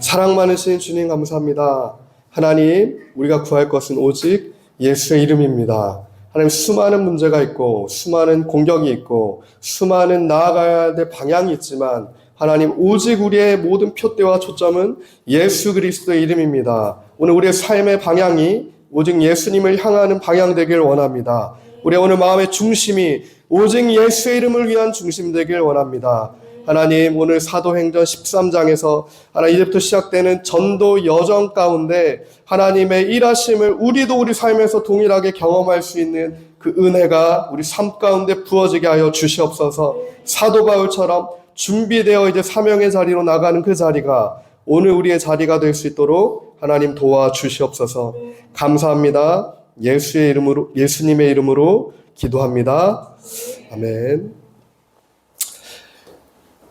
사랑 많으신 주님 감사합니다. 하나님, 우리가 구할 것은 오직 예수의 이름입니다. 하나님, 수많은 문제가 있고 수많은 공격이 있고 수많은 나아가야 될 방향이 있지만 하나님, 오직 우리의 모든 표대와 초점은 예수 그리스도의 이름입니다. 오늘 우리의 삶의 방향이 오직 예수님을 향하는 방향 되길 원합니다. 우리 오늘 마음의 중심이 오직 예수의 이름을 위한 중심 되길 원합니다. 하나님, 오늘 사도행전 13장에서 하나님 이제부터 시작되는 전도 여정 가운데 하나님의 일하심을 우리도 우리 삶에서 동일하게 경험할 수 있는 그 은혜가 우리 삶 가운데 부어지게 하여 주시옵소서. 사도 바울처럼 준비되어 이제 사명의 자리로 나가는 그 자리가 오늘 우리의 자리가 될 수 있도록 하나님 도와주시옵소서. 감사합니다. 예수님의 이름으로 기도합니다. 아멘.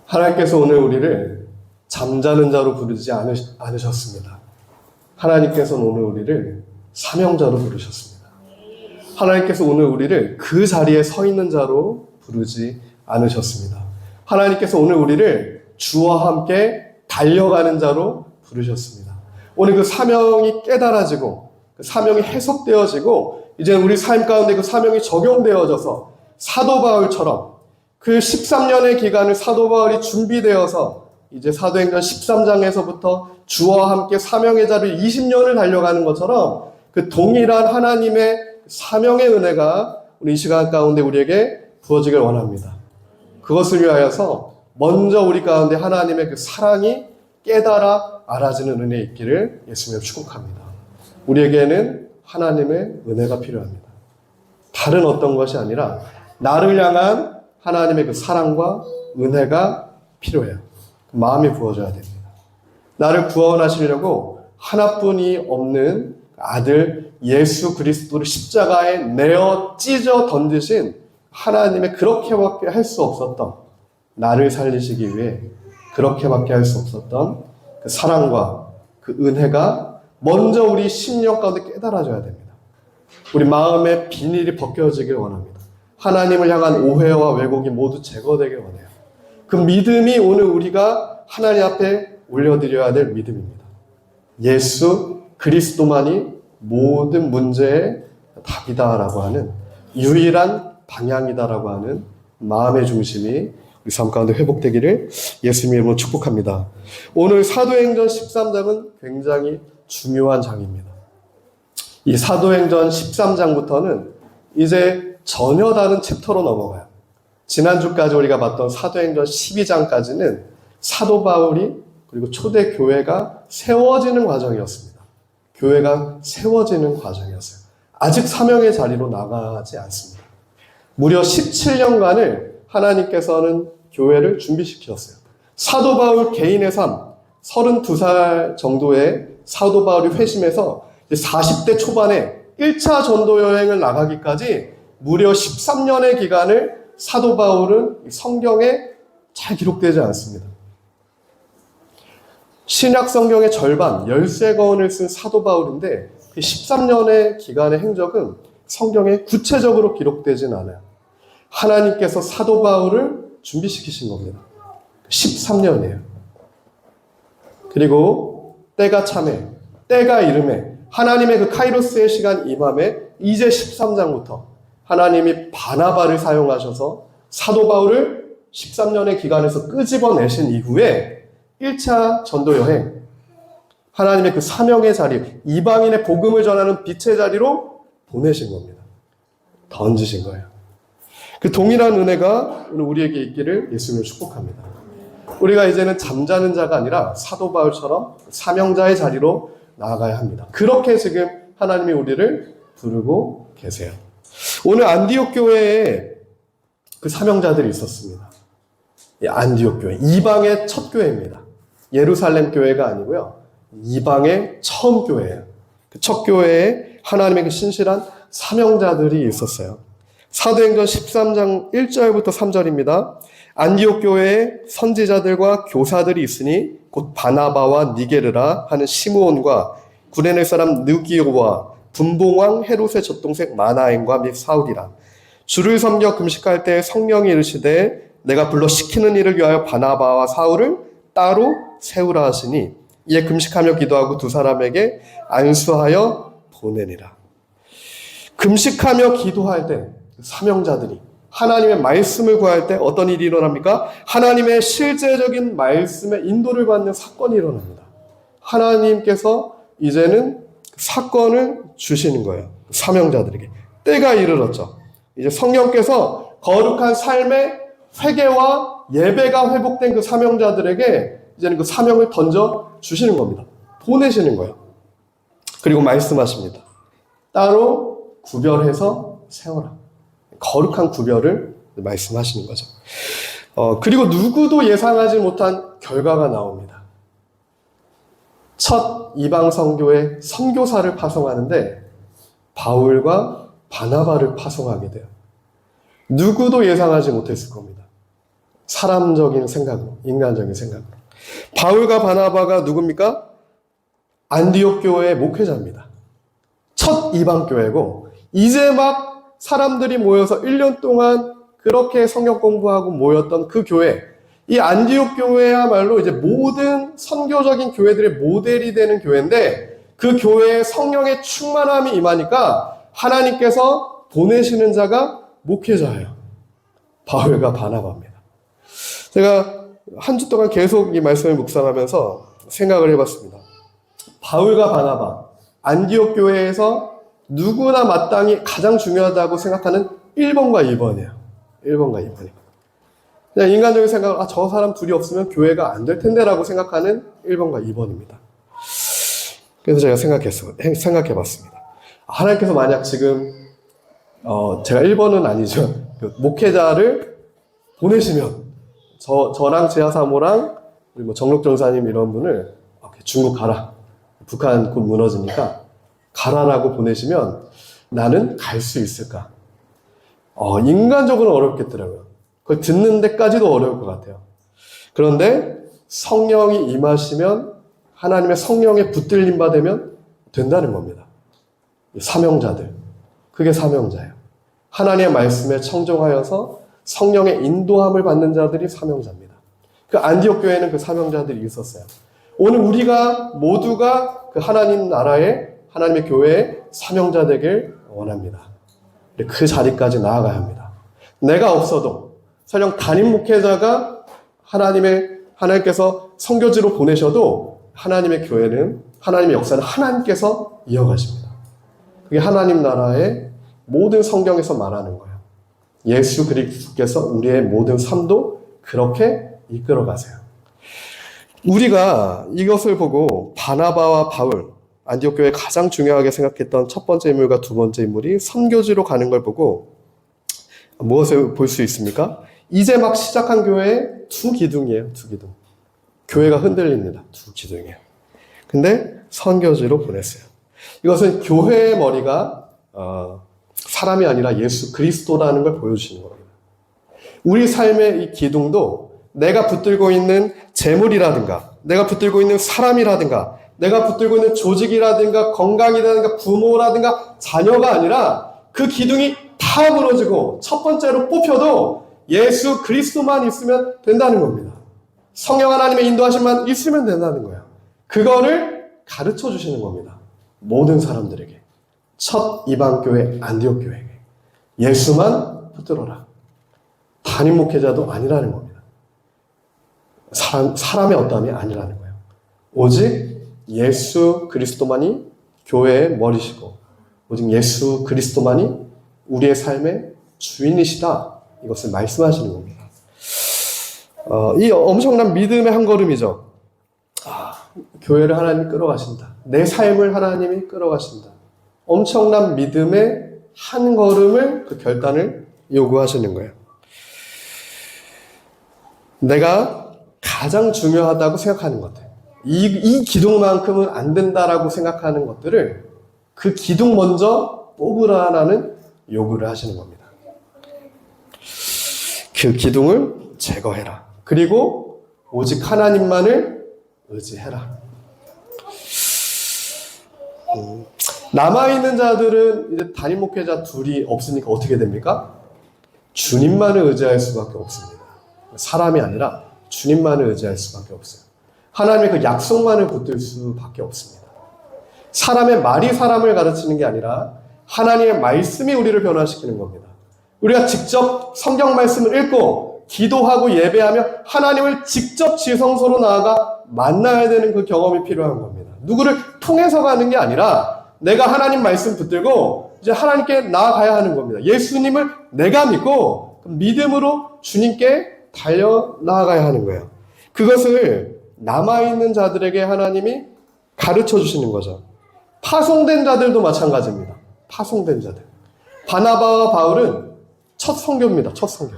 하나님께서 오늘 우리를 잠자는 자로 부르지 않으셨습니다. 하나님께서는 오늘 우리를 사명자로 부르셨습니다. 하나님께서 오늘 우리를 그 자리에 서 있는 자로 부르지 않으셨습니다. 하나님께서 오늘 우리를 주와 함께 달려가는 자로 부르셨습니다. 오늘 그 사명이 깨달아지고 그 사명이 해석되어지고 이제 우리 삶 가운데 그 사명이 적용되어져서 사도 바울처럼 그 13년의 기간을 사도 바울이 준비되어서 이제 사도행전 13장에서부터 주와 함께 사명의 자리를 20년을 달려가는 것처럼 그 동일한 하나님의 사명의 은혜가 우리 이 시간 가운데 우리에게 부어지길 원합니다. 그것을 위하여서 먼저 우리 가운데 하나님의 그 사랑이 깨달아 알아지는 은혜 있기를 예수님을 축복합니다. 우리에게는 하나님의 은혜가 필요합니다. 다른 어떤 것이 아니라 나를 향한 하나님의 그 사랑과 은혜가 필요해요. 마음이 부어져야 됩니다. 나를 구원하시려고 하나뿐이 없는 아들 예수 그리스도를 십자가에 내어 찢어 던지신 하나님의 그렇게밖에 할 수 없었던, 나를 살리시기 위해 그렇게밖에 할 수 없었던 그 사랑과 그 은혜가 먼저 우리 심령 가운데 깨달아져야 됩니다. 우리 마음의 비닐이 벗겨지길 원합니다. 하나님을 향한 오해와 왜곡이 모두 제거되길 원해요. 그 믿음이 오늘 우리가 하나님 앞에 올려드려야 될 믿음입니다. 예수 그리스도만이 모든 문제의 답이다라고 하는 유일한 방향이다라고 하는 마음의 중심이 우리 삶 가운데 회복되기를 예수님의 이름으로 축복합니다. 오늘 사도행전 13장은 굉장히 중요한 장입니다. 이 사도행전 13장부터는 이제 전혀 다른 챕터로 넘어가요. 지난주까지 우리가 봤던 사도행전 12장까지는 사도 바울이 그리고 초대 교회가 세워지는 과정이었습니다. 교회가 세워지는 과정이었어요. 아직 사명의 자리로 나가지 않습니다. 무려 17년간을 하나님께서는 교회를 준비시키셨어요. 사도 바울 개인의 삶, 32살 정도의 사도 바울이 회심해서 40대 초반에 1차 전도 여행을 나가기까지 무려 13년의 기간을 사도 바울은 성경에 잘 기록되지 않습니다. 신약 성경의 절반, 13권을 쓴 사도 바울인데 그 13년의 기간의 행적은 성경에 구체적으로 기록되진 않아요. 하나님께서 사도 바울을 준비시키신 겁니다. 13년이에요. 그리고 때가 참에, 때가 이름에, 하나님의 그 카이로스의 시간 임함에 이제 13장부터 하나님이 바나바를 사용하셔서 사도 바울을 13년의 기간에서 끄집어내신 이후에 1차 전도 여행, 하나님의 그 사명의 자리, 이방인의 복음을 전하는 빛의 자리로 보내신 겁니다. 던지신 거예요. 그 동일한 은혜가 오늘 우리에게 있기를 예수님을 축복합니다. 우리가 이제는 잠자는 자가 아니라 사도 바울처럼 사명자의 자리로 나아가야 합니다. 그렇게 지금 하나님이 우리를 부르고 계세요. 오늘 안디옥 교회에 그 사명자들이 있었습니다. 이 안디옥 교회, 이방의 첫 교회입니다. 예루살렘 교회가 아니고요. 이방의 처음 교회예요. 그 첫 교회에 하나님의 그 신실한 사명자들이 있었어요. 사도행전 13장 1절부터 3절입니다. 안디옥 교회에 선지자들과 교사들이 있으니 곧 바나바와 니게르라 하는 시므온과 구레네 사람 느기오와 분봉왕 헤롯의 젖동생 마나엔과 및 사울이라. 주를 섬겨 금식할 때 성령이 이르시되 내가 불러 시키는 일을 위하여 바나바와 사울을 따로 세우라 하시니 이에 금식하며 기도하고 두 사람에게 안수하여 보내니라. 금식하며 기도할 때 사명자들이 하나님의 말씀을 구할 때 어떤 일이 일어납니까? 하나님의 실제적인 말씀의 인도를 받는 사건이 일어납니다. 하나님께서 이제는 사건을 주시는 거예요. 사명자들에게. 때가 이르렀죠. 이제 성령께서 거룩한 삶의 회개와 예배가 회복된 그 사명자들에게 이제는 그 사명을 던져 주시는 겁니다. 보내시는 거예요. 그리고 말씀하십니다. 따로 구별해서 세워라. 거룩한 구별을 말씀하시는 거죠. 그리고 누구도 예상하지 못한 결과가 나옵니다. 첫 이방 선교의 선교사를 파송하는데 바울과 바나바를 파송하게 돼요. 누구도 예상하지 못했을 겁니다. 사람적인 생각으로, 인간적인 생각으로. 바울과 바나바가 누굽니까? 안디옥 교회의 목회자입니다. 첫 이방 교회고 이제 막 사람들이 모여서 1년 동안 그렇게 성경 공부하고 모였던 그 교회, 이 안디옥 교회야말로 이제 모든 선교적인 교회들의 모델이 되는 교회인데 그 교회에 성령의 충만함이 임하니까 하나님께서 보내시는 자가 목회자예요. 바울과 바나바입니다. 제가 한 주 동안 계속 이 말씀을 묵상하면서 생각을 해봤습니다. 바울과 바나바, 안디옥 교회에서 누구나 마땅히 가장 중요하다고 생각하는 1번과 2번이에요. 1번과 2번이에요. 그냥 인간적인 생각은 저 사람 둘이 없으면 교회가 안 될 텐데 라고 생각하는 1번과 2번입니다. 그래서 제가 생각해봤습니다. 하나님께서 만약 지금 제가 1번은 아니죠. 목회자를 보내시면 저랑 제아사모랑 우리 정록 전사님 이런 분을 중국 가라. 북한 곧 무너지니까 가라라고 보내시면 나는 갈 수 있을까? 인간적으로는 어렵겠더라고요. 그걸 듣는 데까지도 어려울 것 같아요. 그런데 성령이 임하시면 하나님의 성령에 붙들림 받으면 된다는 겁니다. 사명자들. 그게 사명자예요. 하나님의 말씀에 청종하여서 성령의 인도함을 받는 자들이 사명자입니다. 그 안디옥 교회에는 그 사명자들이 있었어요. 오늘 우리가 모두가 그 하나님 나라의 하나님의 교회의 사명자 되길 원합니다. 그 자리까지 나아가야 합니다. 내가 없어도 설령 담임 목회자가 하나님께서 선교지로 보내셔도 하나님의 교회는 하나님의 역사는 하나님께서 이어가십니다. 그게 하나님 나라의 모든 성경에서 말하는 거예요. 예수 그리스도께서 우리의 모든 삶도 그렇게 이끌어 가세요. 우리가 이것을 보고 바나바와 바울, 안디옥 교회에 가장 중요하게 생각했던 첫 번째 인물과 두 번째 인물이 선교지로 가는 걸 보고 무엇을 볼 수 있습니까? 이제 막 시작한 교회의 두 기둥이에요. 두 기둥. 교회가 흔들립니다. 두 기둥이에요. 근데 선교지로 보냈어요. 이것은 교회의 머리가 사람이 아니라 예수 그리스도라는 걸 보여주시는 겁니다. 우리 삶의 이 기둥도 내가 붙들고 있는 재물이라든가 내가 붙들고 있는 사람이라든가 내가 붙들고 있는 조직이라든가 건강이라든가 부모라든가 자녀가 아니라 그 기둥이 다 무너지고 첫 번째로 뽑혀도 예수 그리스도만 있으면 된다는 겁니다. 성령 하나님의 인도하심만 있으면 된다는 거예요. 그거를 가르쳐 주시는 겁니다. 모든 사람들에게. 첫 이방교회 안디옥 교회에게. 예수만 붙들어라. 담임 목회자도 아니라는 겁니다. 사람의 어떠함이 아니라는 거예요. 오직 예수 그리스도만이 교회의 머리시고 오직 예수 그리스도만이 우리의 삶의 주인이시다. 이것을 말씀하시는 겁니다. 이 엄청난 믿음의 한 걸음이죠. 교회를 하나님이 끌어가신다. 내 삶을 하나님이 끌어가신다. 엄청난 믿음의 한 걸음을 그 결단을 요구하시는 거예요. 내가 가장 중요하다고 생각하는 것들. 이 기둥만큼은 안 된다라고 생각하는 것들을 그 기둥 먼저 뽑으라라는 요구를 하시는 겁니다. 그 기둥을 제거해라. 그리고 오직 하나님만을 의지해라. 남아있는 자들은 이제 담임 목회자 둘이 없으니까 어떻게 됩니까? 주님만을 의지할 수밖에 없습니다. 사람이 아니라 주님만을 의지할 수밖에 없어요. 하나님의 그 약속만을 붙들 수밖에 없습니다. 사람의 말이 사람을 가르치는 게 아니라 하나님의 말씀이 우리를 변화시키는 겁니다. 우리가 직접 성경 말씀을 읽고 기도하고 예배하며 하나님을 직접 지성소로 나아가 만나야 되는 그 경험이 필요한 겁니다. 누구를 통해서 가는 게 아니라 내가 하나님 말씀 붙들고 이제 하나님께 나아가야 하는 겁니다. 예수님을 내가 믿고 믿음으로 주님께 달려 나아가야 하는 거예요. 그것을 남아있는 자들에게 하나님이 가르쳐 주시는 거죠. 파송된 자들도 마찬가지입니다. 파송된 자들. 바나바와 바울은 첫 선교입니다. 첫 선교.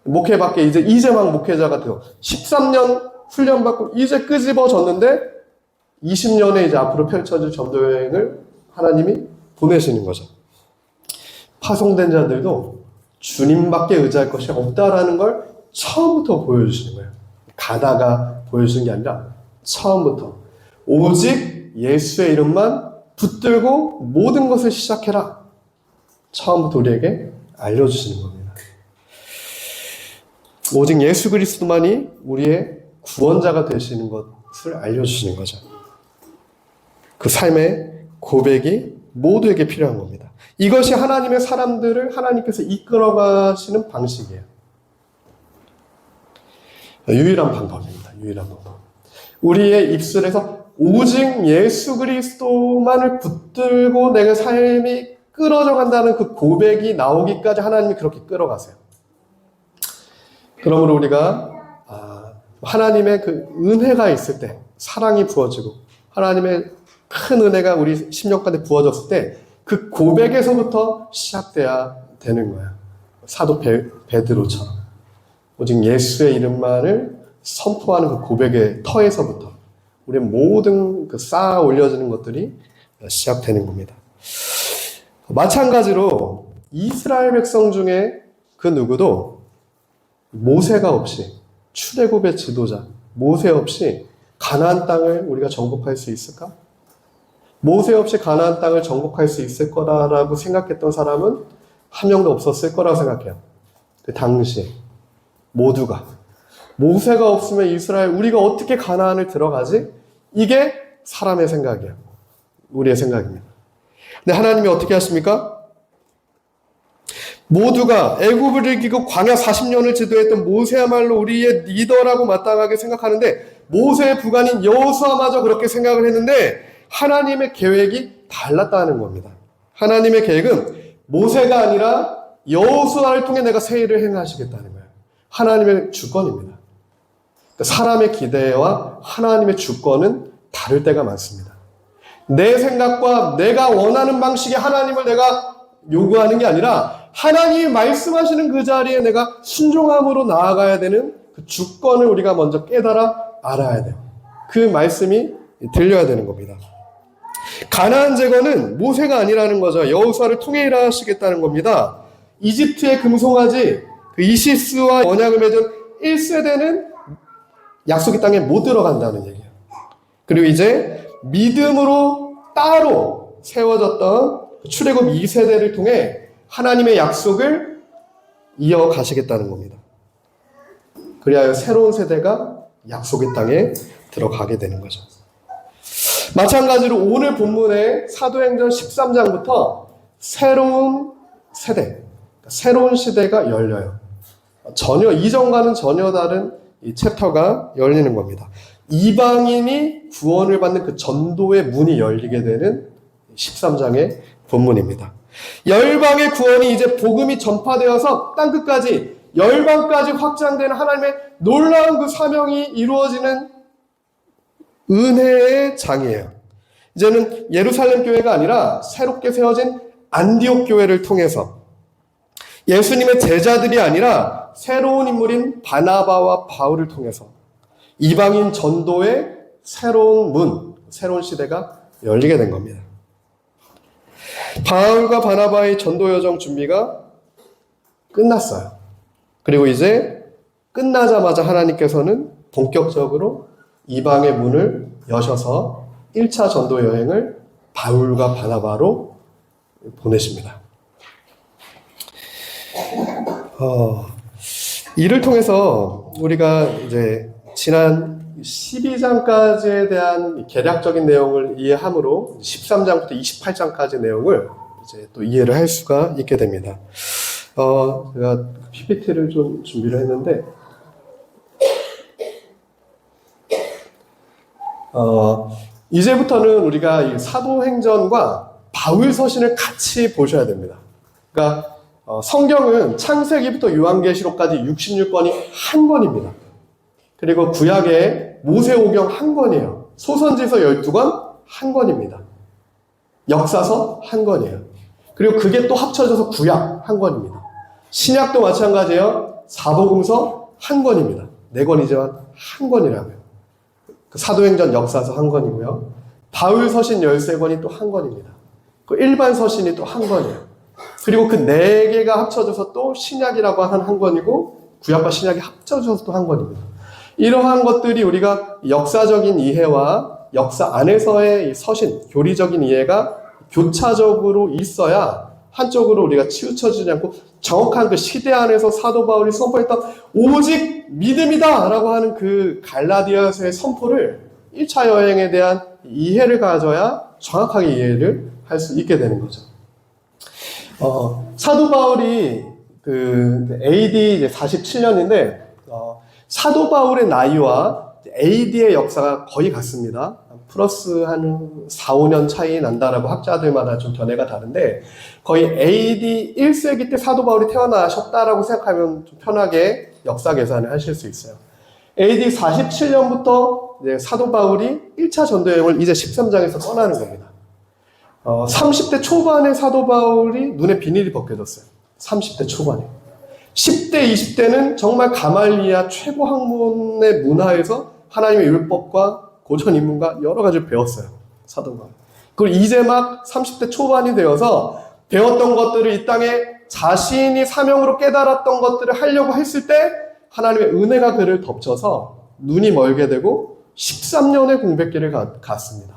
목회밖에 이제 막 목회자가 되어 13년 훈련받고 이제 끄집어졌는데 20년에 이제 앞으로 펼쳐질 전도 여행을 하나님이 보내시는 거죠. 파송된 자들도 주님밖에 의지할 것이 없다라는 걸 처음부터 보여주시는 거예요. 가다가 보여주는 게 아니라 처음부터 오직 예수의 이름만 붙들고 모든 것을 시작해라. 처음부터 우리에게 알려주시는 겁니다. 오직 예수 그리스도만이 우리의 구원자가 되시는 것을 알려주시는 거죠. 그 삶의 고백이 모두에게 필요한 겁니다. 이것이 하나님의 사람들을 하나님께서 이끌어가시는 방식이에요. 유일한 방법입니다. 유일한 방법. 우리의 입술에서 오직 예수 그리스도만을 붙들고 내가 삶이 끌어져 간다는 그 고백이 나오기까지 하나님이 그렇게 끌어가세요. 그러므로 우리가 하나님의 그 은혜가 있을 때, 사랑이 부어지고 하나님의 큰 은혜가 우리 심령 가운데 부어졌을 때 그 고백에서부터 시작돼야 되는 거야. 사도 베드로처럼 오직 예수의 이름만을 선포하는 그 고백의 터에서부터 우리의 모든 그 쌓아 올려지는 것들이 시작되는 겁니다. 마찬가지로 이스라엘 백성 중에 그 누구도 모세가 없이 출애굽의 지도자 모세 없이 가나안 땅을 우리가 정복할 수 있을까? 모세 없이 가나안 땅을 정복할 수 있을 거라고 생각했던 사람은 한 명도 없었을 거라고 생각해요. 그 당시에 모두가 모세가 없으면 이스라엘 우리가 어떻게 가나안을 들어가지? 이게 사람의 생각이에요. 우리의 생각입니다. 근데 하나님이 어떻게 하십니까? 모두가 애굽을 이기고 광야 40년을 지도했던 모세야말로 우리의 리더라고 마땅하게 생각하는데 모세의 부관인 여호수아마저 그렇게 생각을 했는데 하나님의 계획이 달랐다는 겁니다. 하나님의 계획은 모세가 아니라 여호수아를 통해 내가 새 일을 행하시겠다는 거예요. 하나님의 주권입니다. 사람의 기대와 하나님의 주권은 다를 때가 많습니다. 내 생각과 내가 원하는 방식의 하나님을 내가 요구하는 게 아니라 하나님이 말씀하시는 그 자리에 내가 순종함으로 나아가야 되는 그 주권을 우리가 먼저 깨달아 알아야 돼요. 그 말씀이 들려야 되는 겁니다. 가나안 제거는 모세가 아니라는 거죠. 여호수아를 통해 일하시겠다는 겁니다. 이집트의 금송아지 그 이시스와 언약을 맺은 1세대는 약속의 땅에 못 들어간다는 얘기예요. 그리고 이제 믿음으로 따로 세워졌던 출애굽 2세대를 통해 하나님의 약속을 이어가시겠다는 겁니다. 그리하여 새로운 세대가 약속의 땅에 들어가게 되는 거죠. 마찬가지로 오늘 본문의 사도행전 13장부터 새로운 세대, 새로운 시대가 열려요. 전혀 이전과는 전혀 다른 이 챕터가 열리는 겁니다. 이방인이 구원을 받는 그 전도의 문이 열리게 되는 13장의 본문입니다. 열방의 구원이 이제 복음이 전파되어서 땅끝까지 열방까지 확장되는 하나님의 놀라운 그 사명이 이루어지는 은혜의 장이에요. 이제는 예루살렘 교회가 아니라 새롭게 세워진 안디옥 교회를 통해서 예수님의 제자들이 아니라 새로운 인물인 바나바와 바울을 통해서 이방인 전도의 새로운 문, 새로운 시대가 열리게 된 겁니다. 바울과 바나바의 전도 여정 준비가 끝났어요. 그리고 이제 끝나자마자 하나님께서는 본격적으로 이방의 문을 여셔서 1차 전도 여행을 바울과 바나바로 보내십니다. 이를 통해서 우리가 이제 지난 12장까지에 대한 개략적인 내용을 이해함으로 13장부터 28장까지 내용을 이제 또 이해를 할 수가 있게 됩니다. 제가 PPT를 좀 준비를 했는데, 이제부터는 우리가 이 사도행전과 바울서신을 같이 보셔야 됩니다. 그러니까 성경은 창세기부터 요한계시록까지 66권이 한 권입니다. 그리고 구약의 모세오경 한 권이에요. 소선지서 12권 한 권입니다. 역사서 한 권이에요. 그리고 그게 또 합쳐져서 구약 한 권입니다. 신약도 마찬가지예요. 사복음서 한 권입니다. 4권이지만 한 권이라고요. 그 사도행전 역사서 한 권이고요. 바울서신 13권이 또 한 권입니다. 그 일반 서신이 또 한 권이에요. 그리고 그 4개가 합쳐져서 또 신약이라고 하는 한 권이고, 구약과 신약이 합쳐져서 또 한 권입니다. 이러한 것들이 우리가 역사적인 이해와 역사 안에서의 서신, 교리적인 이해가 교차적으로 있어야 한쪽으로 우리가 치우쳐지지 않고 정확한 그 시대 안에서 사도 바울이 선포했던 오직 믿음이다 라고 하는 그 갈라디아서의 선포를 1차 여행에 대한 이해를 가져야 정확하게 이해를 할 수 있게 되는 거죠. 사도 바울이 AD 47년인데, 사도 바울의 나이와 AD의 역사가 거의 같습니다. 플러스 한 4, 5년 차이 난다라고 학자들마다 좀 견해가 다른데, 거의 AD 1세기 때 사도 바울이 태어나셨다라고 생각하면 좀 편하게 역사 계산을 하실 수 있어요. AD 47년부터 사도 바울이 1차 전도 여행을 이제 13장에서 떠나는 겁니다. 30대 초반에 사도 바울이 눈에 비닐이 벗겨졌어요. 30대 초반에. 10대, 20대는 정말 가말리아 최고 학문의 문화에서 하나님의 율법과 고전 인문과 여러 가지를 배웠어요. 사도 바울. 그리고 이제 막 30대 초반이 되어서 배웠던 것들을 이 땅에 자신이 사명으로 깨달았던 것들을 하려고 했을 때 하나님의 은혜가 그를 덮쳐서 눈이 멀게 되고 13년의 공백기를 갔습니다.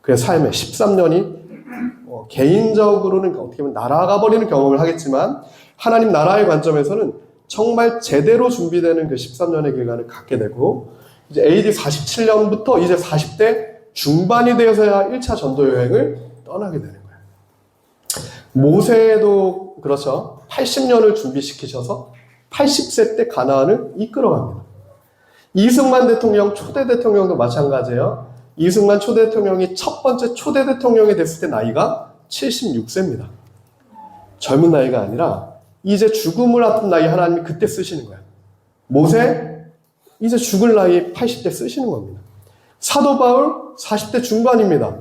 그의 삶에 13년이 개인적으로는 어떻게 보면 날아가 버리는 경험을 하겠지만 하나님 나라의 관점에서는 정말 제대로 준비되는 그 13년의 기간을 갖게 되고, 이제 AD 47년부터 이제 40대 중반이 되어서야 1차 전도 여행을 떠나게 되는 거예요. 모세도 그렇죠. 80년을 준비시키셔서 80세 때 가나안을 이끌어갑니다. 이승만 대통령, 초대 대통령도 마찬가지예요. 이승만 초대 대통령이 첫 번째 초대 대통령이 됐을 때 나이가 76세입니다. 젊은 나이가 아니라 이제 죽음을 앞둔 나이 하나님이 그때 쓰시는 거예요. 모세 이제 죽을 나이 80대 쓰시는 겁니다. 사도 바울 40대 중반입니다.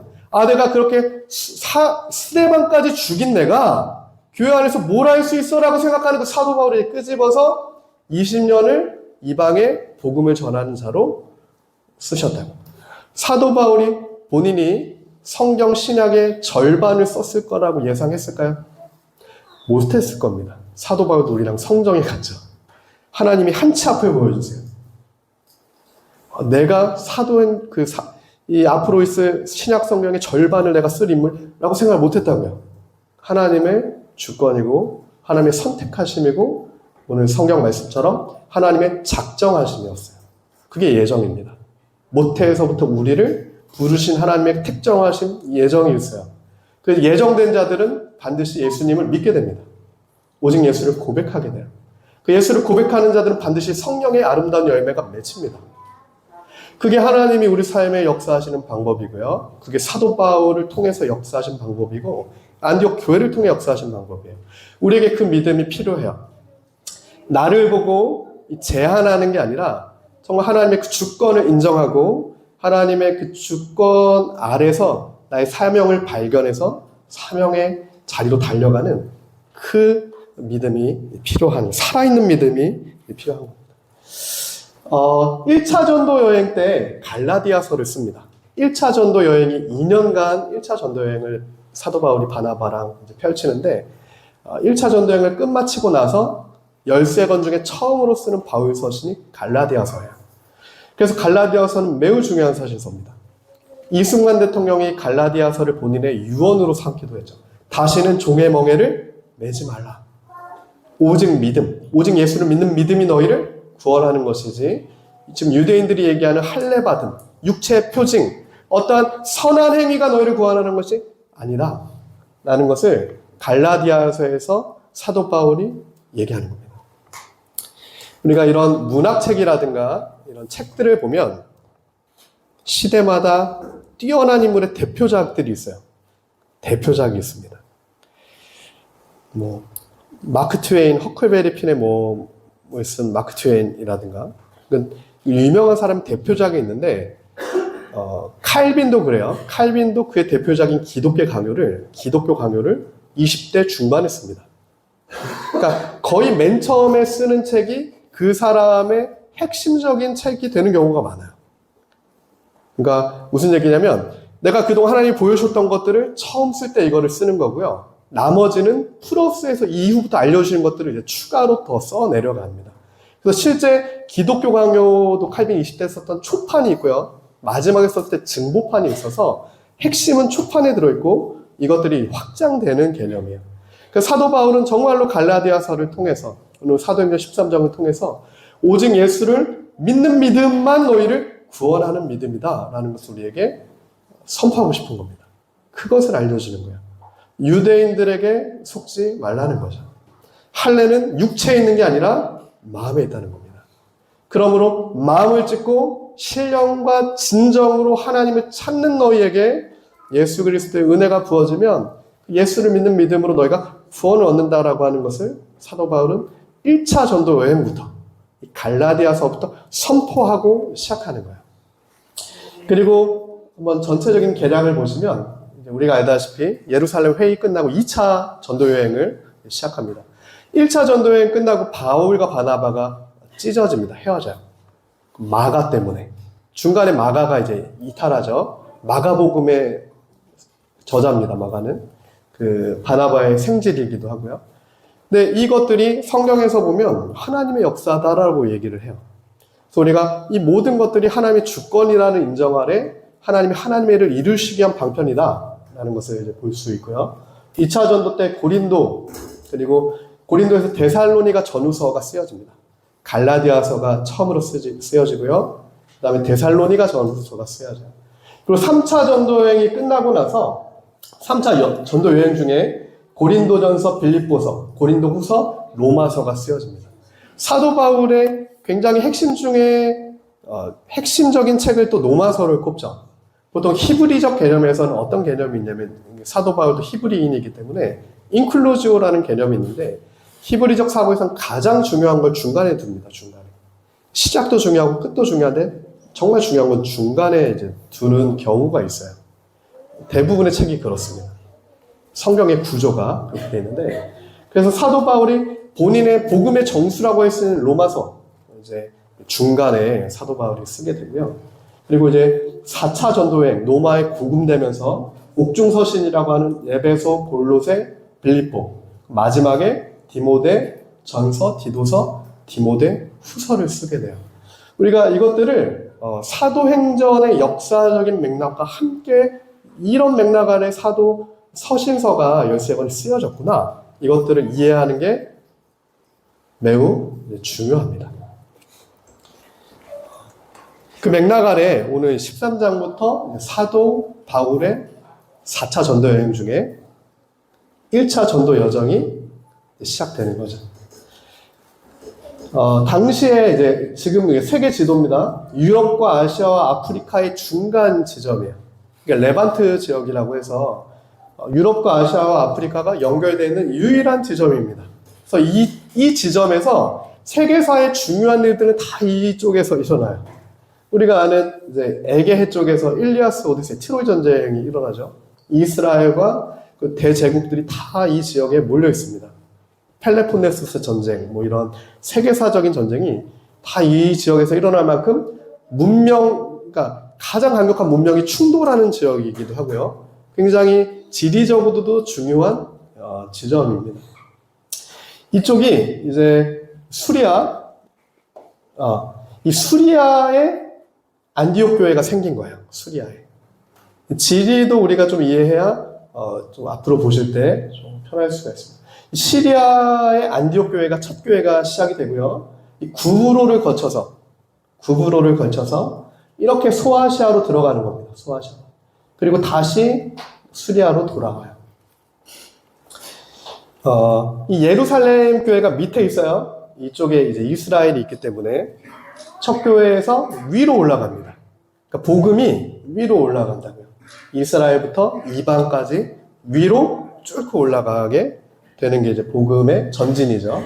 내가 그렇게 스데반까지 죽인 내가 교회 안에서 뭘 할 수 있어 라고 생각하는 그 사도 바울을 끄집어서 20년을 이방에 복음을 전하는 자로 쓰셨다고. 사도 바울이 본인이 성경 신약의 절반을 썼을 거라고 예상했을까요? 못했을 겁니다. 사도 바울도 우리랑 성정이 같죠. 하나님이 한치 앞을 보여주세요. 내가 사도인 이 앞으로 있을 신약 성경의 절반을 내가 쓸 인물라고 생각을 못했다고요. 하나님의 주권이고 하나님의 선택하심이고 오늘 성경 말씀처럼 하나님의 작정하심이었어요. 그게 예정입니다. 모태에서부터 우리를 부르신 하나님의 특정하신 예정이 있어요. 그 예정된 자들은 반드시 예수님을 믿게 됩니다. 오직 예수를 고백하게 돼요. 그 예수를 고백하는 자들은 반드시 성령의 아름다운 열매가 맺힙니다. 그게 하나님이 우리 삶에 역사하시는 방법이고요. 그게 사도 바울을 통해서 역사하신 방법이고 안디옥 교회를 통해 역사하신 방법이에요. 우리에게 그 믿음이 필요해요. 나를 보고 제한하는 게 아니라 정말 하나님의 그 주권을 인정하고 하나님의 그 주권 아래서 나의 사명을 발견해서 사명의 자리로 달려가는 그 믿음이 필요한, 살아있는 믿음이 필요한 겁니다. 1차 전도 여행 때 갈라디아서를 씁니다. 1차 전도 여행이 2년간 1차 전도 여행을 사도 바울이 바나바랑 이제 펼치는데 1차 전도 여행을 끝마치고 나서 13권 중에 처음으로 쓰는 바울 서신이 갈라디아서예요. 그래서 갈라디아서는 매우 중요한 서신서입니다. 이승만 대통령이 갈라디아서를 본인의 유언으로 삼기도 했죠. 다시는 종의 멍에를 매지 말라. 오직 믿음, 오직 예수를 믿는 믿음이 너희를 구원하는 것이지 지금 유대인들이 얘기하는 할례받음, 육체의 표징, 어떠한 선한 행위가 너희를 구원하는 것이 아니라 라는 것을 갈라디아서에서 사도 바울이 얘기하는 겁니다. 우리가 이런 문학책이라든가 이런 책들을 보면 시대마다 뛰어난 인물의 대표작들이 있어요. 대표작이 있습니다. 마크 트웨인, 허클베리 핀의 쓴 마크 트웨인이라든가 유명한 사람 대표작이 있는데 칼빈도 그래요. 칼빈도 그의 대표작인 기독교 강요를 20대 중반에 씁니다. 그러니까 거의 맨 처음에 쓰는 책이 그 사람의 핵심적인 책이 되는 경우가 많아요. 그러니까 무슨 얘기냐면 내가 그동안 하나님이 보여주셨던 것들을 처음 쓸 때 이거를 쓰는 거고요. 나머지는 플러스에서 이후부터 알려주시는 것들을 이제 추가로 더 써 내려갑니다. 그래서 실제 기독교 강요도 칼빈 20대에 썼던 초판이 있고요. 마지막에 썼을 때 증보판이 있어서 핵심은 초판에 들어있고 이것들이 확장되는 개념이에요. 그래서 사도 바울은 정말로 갈라디아서를 통해서 오늘 사도행전 13장을 통해서 오직 예수를 믿는 믿음만 너희를 구원하는 믿음이다 라는 것을 우리에게 선포하고 싶은 겁니다. 그것을 알려주는 거예요. 유대인들에게 속지 말라는 거죠. 할례는 육체에 있는 게 아니라 마음에 있다는 겁니다. 그러므로 마음을 찢고 신령과 진정으로 하나님을 찾는 너희에게 예수 그리스도의 은혜가 부어지면 예수를 믿는 믿음으로 너희가 구원을 얻는다라고 하는 것을 사도 바울은 1차 전도 여행부터 갈라디아서부터 선포하고 시작하는 거예요. 그리고 한번 전체적인 계략을 보시면 우리가 알다시피 예루살렘 회의 끝나고 2차 전도 여행을 시작합니다. 1차 전도 여행 끝나고 바울과 바나바가 찢어집니다. 헤어져요. 마가 때문에. 중간에 마가가 이제 이탈하죠. 마가복음의 저자입니다. 마가는. 바나바의 생질이기도 하고요. 근데 이것들이 성경에서 보면 하나님의 역사다라고 얘기를 해요. 그래서 우리가 이 모든 것들이 하나님의 주권이라는 인정 아래 하나님의 일을 이루시기 위한 방편이다라는 것을 이제 볼 수 있고요. 2차 전도 때 고린도, 그리고 고린도에서 데살로니가 전후서가 쓰여집니다. 갈라디아서가 처음으로 쓰여지고요. 그 다음에 데살로니가 전후서가 쓰여져요. 그리고 3차 전도 여행이 끝나고 나서 3차 전도 여행 중에 고린도전서, 빌립보서, 고린도후서, 로마서가 쓰여집니다. 사도 바울의 굉장히 핵심 중에 핵심적인 책을 또 로마서를 꼽죠. 보통 히브리적 개념에서는 어떤 개념이 있냐면 사도 바울도 히브리인이기 때문에 인클루지오라는 개념이 있는데 히브리적 사고에서는 가장 중요한 걸 중간에 둡니다. 중간에. 시작도 중요하고 끝도 중요한데 정말 중요한 건 중간에 이제 두는 경우가 있어요. 대부분의 책이 그렇습니다. 성경의 구조가 그렇게 되어 있는데 그래서 사도 바울이 본인의 복음의 정수라고 했을 로마서 이제 중간에 사도 바울이 쓰게 되고요. 그리고 이제 4차 전도여행 로마에 구금되면서 옥중서신이라고 하는 에베소, 골로새, 빌립보 마지막에 디모데 전서, 디도서, 디모데 후서를 쓰게 돼요. 우리가 이것들을 사도행전의 역사적인 맥락과 함께 이런 맥락 안에 사도 서신서가 13권이 쓰여졌구나. 이것들을 이해하는 게 매우 중요합니다. 그 맥락 아래 오늘 13장부터 사도 바울의 4차 전도 여행 중에 1차 전도 여정이 시작되는 거죠. 당시에 이제 지금 세계 지도입니다. 유럽과 아시아와 아프리카의 중간 지점이에요. 그러니까 레반트 지역이라고 해서 유럽과 아시아와 아프리카가 연결되어 있는 유일한 지점입니다. 그래서 이 지점에서 세계사의 중요한 일들은 다 이쪽에서 일어나요. 우리가 아는 이제 에게해 쪽에서 일리아스 오디세이, 트로이 전쟁이 일어나죠. 이스라엘과 그 대제국들이 다 이 지역에 몰려 있습니다. 펠레폰네소스 전쟁, 이런 세계사적인 전쟁이 다 이 지역에서 일어날 만큼 그러니까 가장 강력한 문명이 충돌하는 지역이기도 하고요. 굉장히 지리적으로도 중요한 지점입니다. 이쪽이 이제 수리아, 이 수리아에 안디옥 교회가 생긴 거예요. 수리아에. 지리도 우리가 좀 이해해야 좀 앞으로 보실 때 좀 편할 수가 있습니다. 시리아의 안디옥 교회가 첫 교회가 시작이 되고요. 이 구무로를 거쳐서 구브로를 걸쳐서 이렇게 소아시아로 들어가는 겁니다. 소아시아. 그리고 다시 수리아로 돌아가요. 이 예루살렘 교회가 밑에 있어요. 이쪽에 이제 이스라엘이 있기 때문에 첫 교회에서 위로 올라갑니다. 그러니까 복음이 위로 올라간다고요. 이스라엘부터 이방까지 위로 쭉 올라가게 되는 게 이제 복음의 전진이죠.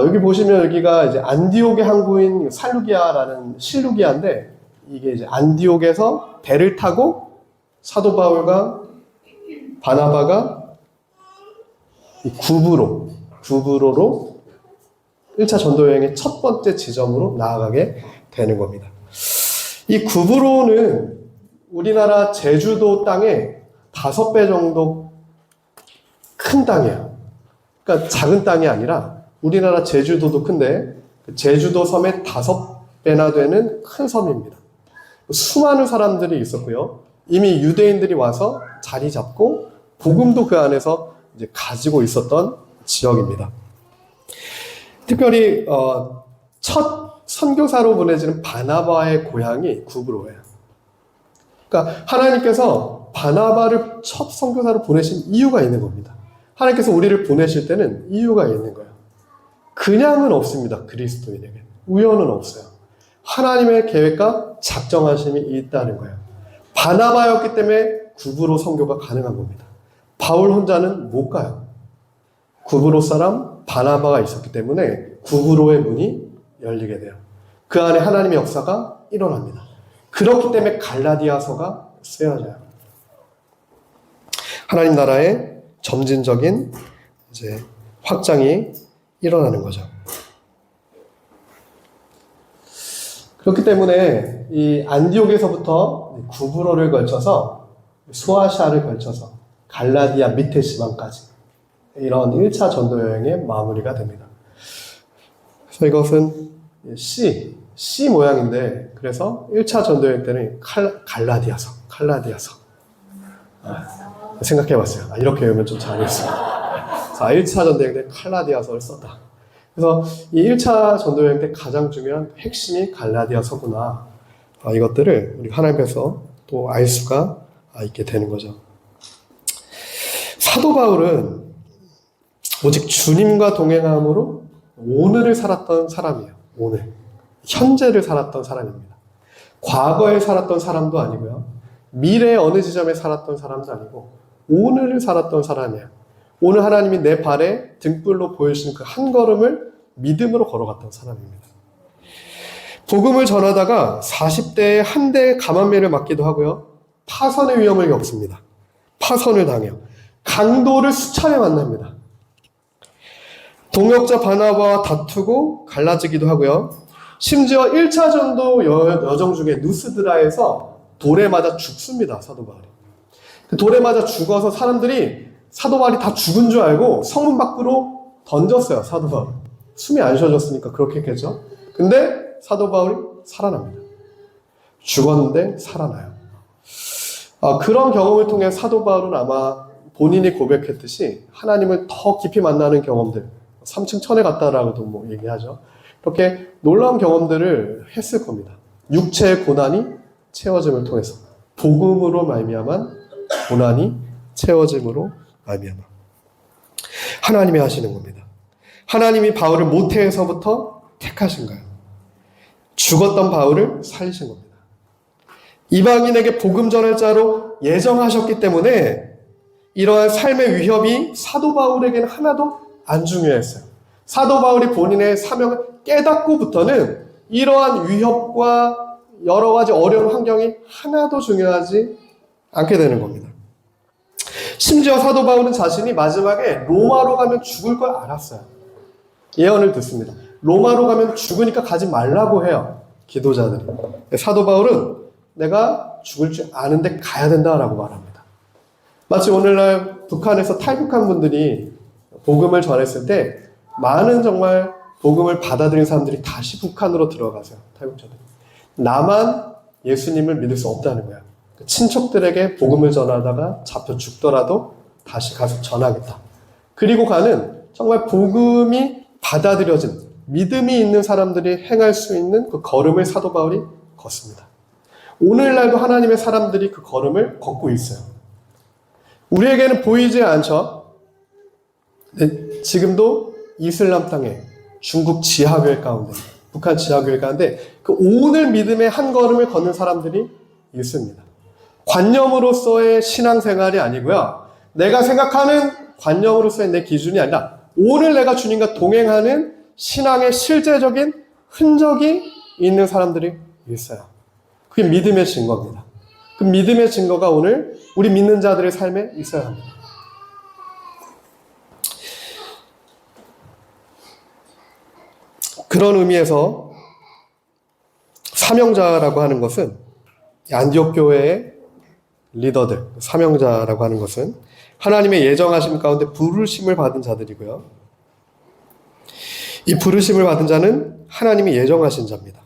여기 보시면 여기가 이제 안디옥의 항구인 살루기아라는 실루기아인데 이게 이제 안디옥에서 배를 타고 사도 바울과 바나바가 이 구브로로 1차 전도 여행의 첫 번째 지점으로 나아가게 되는 겁니다. 이 구브로는 우리나라 제주도 땅의 5배 정도 큰 땅이에요. 그러니까 작은 땅이 아니라 우리나라 제주도도 큰데 제주도 섬의 5배나 되는 큰 섬입니다. 수많은 사람들이 있었고요. 이미 유대인들이 와서 자리 잡고 복음도 그 안에서 이제 가지고 있었던 지역입니다. 특별히 첫 선교사로 보내지는 바나바의 고향이 구브로예요. 그러니까 하나님께서 바나바를 첫 선교사로 보내신 이유가 있는 겁니다. 하나님께서 우리를 보내실 때는 이유가 있는 거예요. 그냥은 없습니다. 그리스도인에게. 우연은 없어요. 하나님의 계획과 작정하심이 있다는 거예요. 바나바였기 때문에 구브로 선교가 가능한 겁니다. 바울 혼자는 못 가요. 구브로 사람 바나바가 있었기 때문에 구브로의 문이 열리게 돼요. 그 안에 하나님의 역사가 일어납니다. 그렇기 때문에 갈라디아서가 쓰여져요. 하나님 나라의 점진적인 이제 확장이 일어나는 거죠. 그렇기 때문에 이 안디옥에서부터 구브로를 걸쳐서 소아시아를 걸쳐서 갈라디아 밑에 지방까지 이런 1차 전도 여행의 마무리가 됩니다. 그래서 이것은 C 모양인데 그래서 1차 전도 여행 때는 갈라디아서 생각해봤어요. 이렇게 외우면 좀 잘했습니다. 자, 1차 전도 여행 때 갈라디아서를 썼다. 그래서 이 1차 전도 여행 때 가장 중요한 핵심이 갈라디아서구나. 이것들을 우리 하나님께서 또 알 수가 있게 되는 거죠. 사도 바울은 오직 주님과 동행함으로 오늘을 살았던 사람이에요. 오늘. 현재를 살았던 사람입니다. 과거에 살았던 사람도 아니고요. 미래의 어느 지점에 살았던 사람도 아니고 오늘을 살았던 사람이에요. 오늘 하나님이 내 발에 등불로 보여주신 그 한 걸음을 믿음으로 걸어갔던 사람입니다. 복음을 전하다가 40대에 한 대의 감암매를 맞기도 하고요. 파선의 위험을 겪습니다. 파선을 당해요. 강도를 수차례 만납니다. 동역자 바나바와 다투고 갈라지기도 하고요. 심지어 1차 전도 여정 중에 누스드라에서 돌에 맞아 죽습니다. 사도 바울이. 그 돌에 맞아 죽어서 사람들이 사도 바울이 다 죽은 줄 알고 성문 밖으로 던졌어요. 사도 바울. 숨이 안 쉬어졌으니까 그렇게 했겠죠. 근데 사도 바울이 살아납니다. 죽었는데 살아나요. 그런 경험을 통해 사도 바울은 아마 본인이 고백했듯이 하나님을 더 깊이 만나는 경험들, 3층 천에 갔다라고도 뭐 얘기하죠. 이렇게 놀라운 경험들을 했을 겁니다. 육체의 고난이 채워짐을 통해서 복음으로 말미암은 고난이 채워짐으로 말미암아 하나님이 하시는 겁니다. 하나님이 바울을 모태에서부터 택하신 거예요. 죽었던 바울을 살리신 겁니다. 이방인에게 복음 전할 자로 예정하셨기 때문에 이러한 삶의 위협이 사도 바울에게는 하나도 안 중요했어요. 사도 바울이 본인의 사명을 깨닫고부터는 이러한 위협과 여러 가지 어려운 환경이 하나도 중요하지 않게 되는 겁니다. 심지어 사도 바울은 자신이 마지막에 로마로 가면 죽을 걸 알았어요. 예언을 듣습니다. 로마로 가면 죽으니까 가지 말라고 해요. 기도자들이. 사도 바울은 내가 죽을 줄 아는데 가야 된다라고 말합니다. 마치 오늘날 북한에서 탈북한 분들이 복음을 전했을 때 많은 정말 복음을 받아들인 사람들이 다시 북한으로 들어가세요. 탈북자들이. 나만 예수님을 믿을 수 없다는 거야. 친척들에게 복음을 전하다가 잡혀 죽더라도 다시 가서 전하겠다. 그리고 가는 정말 복음이 받아들여진 믿음이 있는 사람들이 행할 수 있는 그 걸음을 사도 바울이 걷습니다. 오늘날도 하나님의 사람들이 그 걸음을 걷고 있어요. 우리에게는 보이지 않죠? 지금도 이슬람 땅에 중국 지하교회 가운데, 북한 지하교회 가운데 그 오늘 믿음의 한 걸음을 걷는 사람들이 있습니다. 관념으로서의 신앙생활이 아니고요. 내가 생각하는 관념으로서의 내 기준이 아니라 오늘 내가 주님과 동행하는 신앙의 실제적인 흔적이 있는 사람들이 있어요. 그게 믿음의 증거입니다. 그 믿음의 증거가 오늘 우리 믿는 자들의 삶에 있어야 합니다. 그런 의미에서 사명자라고 하는 것은 안디옥 교회의 리더들, 사명자라고 하는 것은 하나님의 예정하심 가운데 부르심을 받은 자들이고요. 이 부르심을 받은 자는 하나님이 예정하신 자입니다.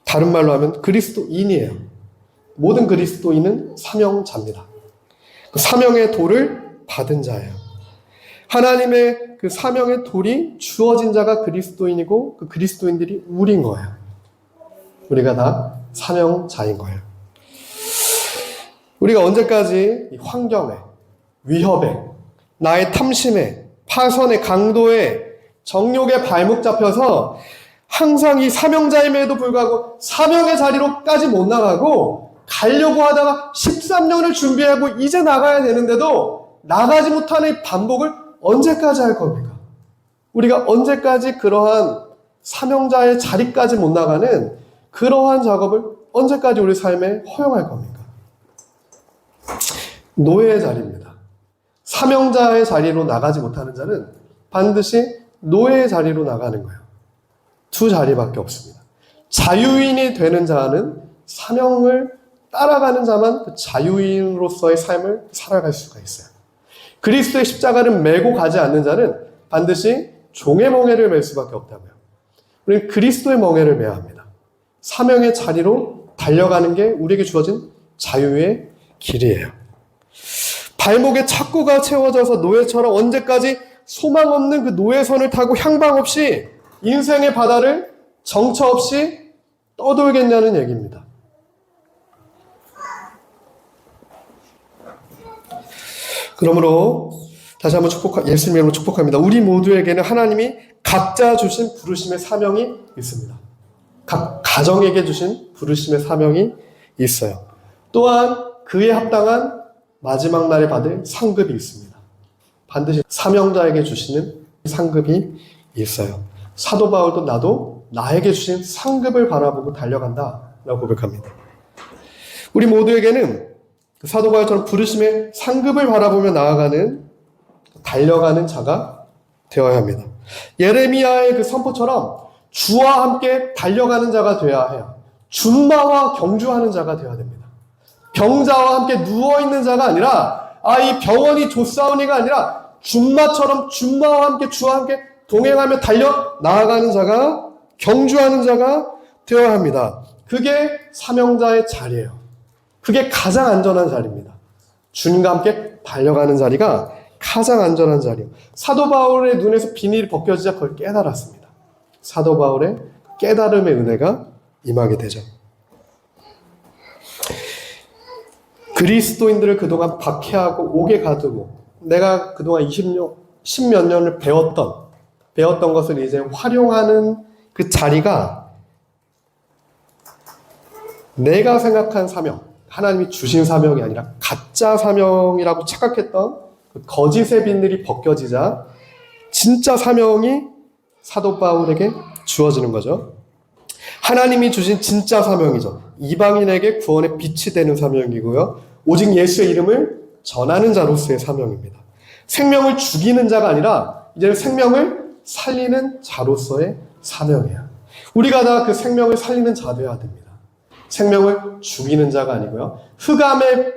다른 말로 하면 그리스도인이에요. 모든 그리스도인은 사명자입니다. 그 사명의 도를 받은 자예요. 하나님의 그 사명의 돌이 주어진 자가 그리스도인이고 그 그리스도인들이 우리인 거예요. 우리가 다 사명자인 거예요. 우리가 언제까지 이 환경에, 위협에, 나의 탐심에, 파선에, 강도에, 정욕에 발목 잡혀서 항상 이 사명자임에도 불구하고 사명의 자리로까지 못 나가고 가려고 하다가 13년을 준비하고 이제 나가야 되는데도 나가지 못하는 이 반복을 언제까지 할 겁니까? 우리가 언제까지 그러한 사명자의 자리까지 못 나가는 그러한 작업을 언제까지 우리 삶에 허용할 겁니까? 노예의 자리입니다. 사명자의 자리로 나가지 못하는 자는 반드시 노예의 자리로 나가는 거예요. 두 자리밖에 없습니다. 자유인이 되는 자는 사명을 따라가는 자만 그 자유인으로서의 삶을 살아갈 수가 있어요. 그리스도의 십자가를 메고 가지 않는 자는 반드시 종의 멍에를 맬 수밖에 없다고요. 우리는 그리스도의 멍에를 매야 합니다. 사명의 자리로 달려가는 게 우리에게 주어진 자유의 길이에요. 발목에 착고가 채워져서 노예처럼 언제까지 소망 없는 그 노예선을 타고 향방 없이 인생의 바다를 정처 없이 떠돌겠냐는 얘기입니다. 그러므로 다시 한번 예수님의 이름으로 축복합니다. 우리 모두에게는 하나님이 각자 주신 부르심의 사명이 있습니다. 각 가정에게 주신 부르심의 사명이 있어요. 또한 그에 합당한 마지막 날에 받을 상급이 있습니다. 반드시 사명자에게 주시는 상급이 있어요. 사도 바울도 나도 나에게 주신 상급을 바라보고 달려간다라고 고백합니다. 우리 모두에게는 사도 바울처럼 부르심의 상급을 바라보며 나아가는 달려가는 자가 되어야 합니다. 예레미야의 그 선포처럼 주와 함께 달려가는 자가 되어야 해요. 준마와 경주하는 자가 되어야 됩니다. 병자와 함께 누워있는 자가 아니라 이 병원이 조사오니가 아니라 준마처럼 준마와 함께 주와 함께 동행하며 달려 나아가는 자가 경주하는 자가 되어야 합니다. 그게 사명자의 자리예요. 그게 가장 안전한 자리입니다. 주님과 함께 달려가는 자리가 가장 안전한 자리예요. 사도 바울의 눈에서 비닐이 벗겨지자 그걸 깨달았습니다. 사도 바울의 깨달음의 은혜가 임하게 되죠. 그리스도인들을 그동안 박해하고 옥에 가두고 내가 그동안 10몇 년을 배웠던 것을 이제 활용하는 그 자리가 내가 생각한 사명, 하나님이 주신 사명이 아니라 가짜 사명이라고 착각했던 그 거짓의 비늘이 벗겨지자 진짜 사명이 사도 바울에게 주어지는 거죠. 하나님이 주신 진짜 사명이죠. 이방인에게 구원의 빛이 되는 사명이고요. 오직 예수의 이름을 전하는 자로서의 사명입니다. 생명을 죽이는 자가 아니라 이제는 생명을 살리는 자로서의 사명이에요. 우리가 다 그 생명을 살리는 자 되어야 됩니다. 생명을 죽이는 자가 아니고요. 흑암에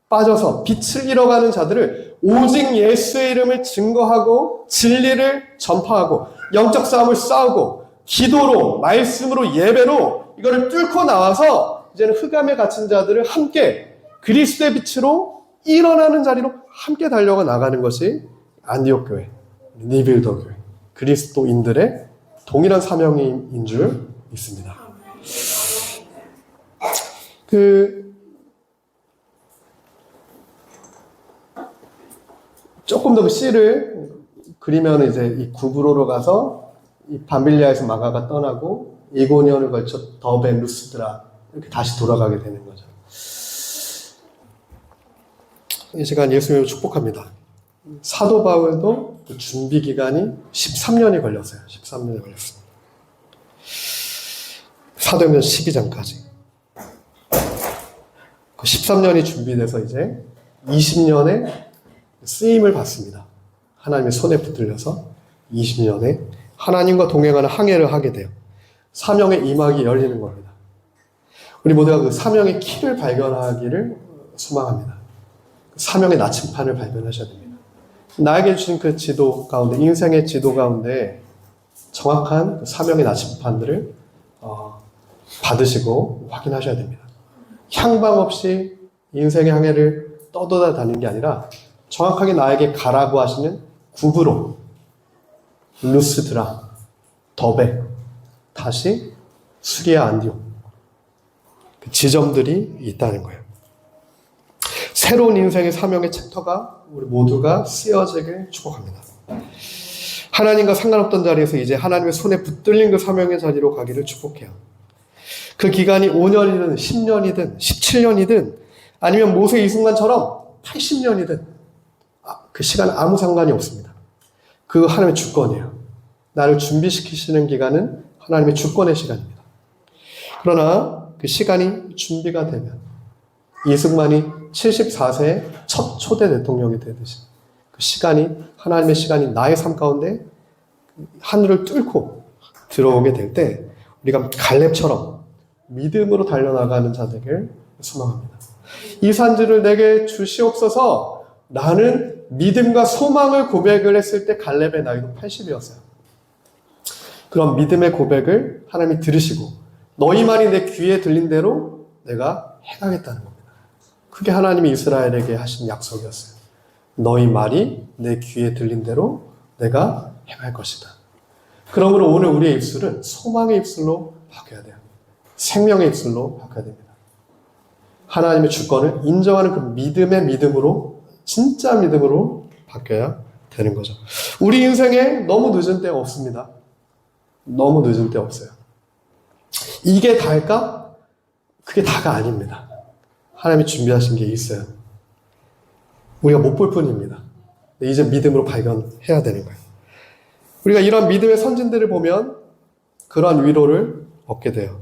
빠져서 빛을 잃어가는 자들을 오직 예수의 이름을 증거하고 진리를 전파하고 영적 싸움을 싸우고 기도로 말씀으로 예배로 이거를 뚫고 나와서 이제는 흑암에 갇힌 자들을 함께 그리스도의 빛으로 일어나는 자리로 함께 달려가 나가는 것이 안디옥 교회, 리빌더 교회, 그리스도인들의 동일한 사명인 줄 믿습니다. 조금 더 그 씨를 그리면 이제 이 구브로로 가서 이 밤빌리아에서 마가가 떠나고 이고니온을 걸쳐 더베 루스드라 이렇게 다시 돌아가게 되는 거죠. 이 시간 예수님을 축복합니다. 사도 바울도 그 준비 기간이 13년이 걸렸어요. 13년이 걸렸습니다. 사도행전 12장까지. 그 13년이 준비돼서 이제 20년에 쓰임을 받습니다. 하나님의 손에 붙들려서 20년에 하나님과 동행하는 항해를 하게 돼요. 사명의 임하기 열리는 겁니다. 우리 모두가 그 사명의 키를 발견하기를 소망합니다. 사명의 나침판을 발견하셔야 됩니다. 나에게 주신 그 지도 가운데, 인생의 지도 가운데 정확한 그 사명의 나침판들을 받으시고 확인하셔야 됩니다. 향방 없이 인생의 항해를 떠돌아다니는 게 아니라 정확하게 나에게 가라고 하시는 구브로, 루스드라, 더베, 다시 수리아, 안디옥 그 지점들이 있다는 거예요. 새로운 인생의 사명의 챕터가 우리 모두가 쓰여지길 축복합니다. 하나님과 상관없던 자리에서 이제 하나님의 손에 붙들린 그 사명의 자리로 가기를 축복해요. 그 기간이 5년이든 10년이든 17년이든 아니면 모세 이 순간처럼 80년이든 그 시간은 아무 상관이 없습니다. 그 하나님의 주권이에요. 나를 준비시키시는 기간은 하나님의 주권의 시간입니다. 그러나 그 시간이 준비가 되면 이승만이 74세에 첫 초대 대통령이 되듯이 그 시간이 하나님의 시간이 나의 삶 가운데 하늘을 뚫고 들어오게 될 때 우리가 갈렙처럼 믿음으로 달려나가는 자들을 소망합니다. 이 산지를 내게 주시옵소서. 나는 믿음과 소망을 고백을 했을 때 갈렙의 나이도 80이었어요. 그런 믿음의 고백을 하나님이 들으시고 너희 말이 내 귀에 들린 대로 내가 행하겠다는 겁니다. 그게 하나님이 이스라엘에게 하신 약속이었어요. 너희 말이 내 귀에 들린 대로 내가 행할 것이다. 그러므로 오늘 우리의 입술은 소망의 입술로 바뀌어야 돼요. 생명의 입술로 바뀌어야 됩니다. 하나님의 주권을 인정하는 그 믿음의 믿음으로, 진짜 믿음으로 바뀌어야 되는 거죠. 우리 인생에 너무 늦은 때 없습니다. 너무 늦은 때 없어요. 이게 다일까? 그게 다가 아닙니다. 하나님이 준비하신 게 있어요. 우리가 못 볼 뿐입니다. 이제 믿음으로 발견해야 되는 거예요. 우리가 이런 믿음의 선진들을 보면 그러한 위로를 얻게 돼요.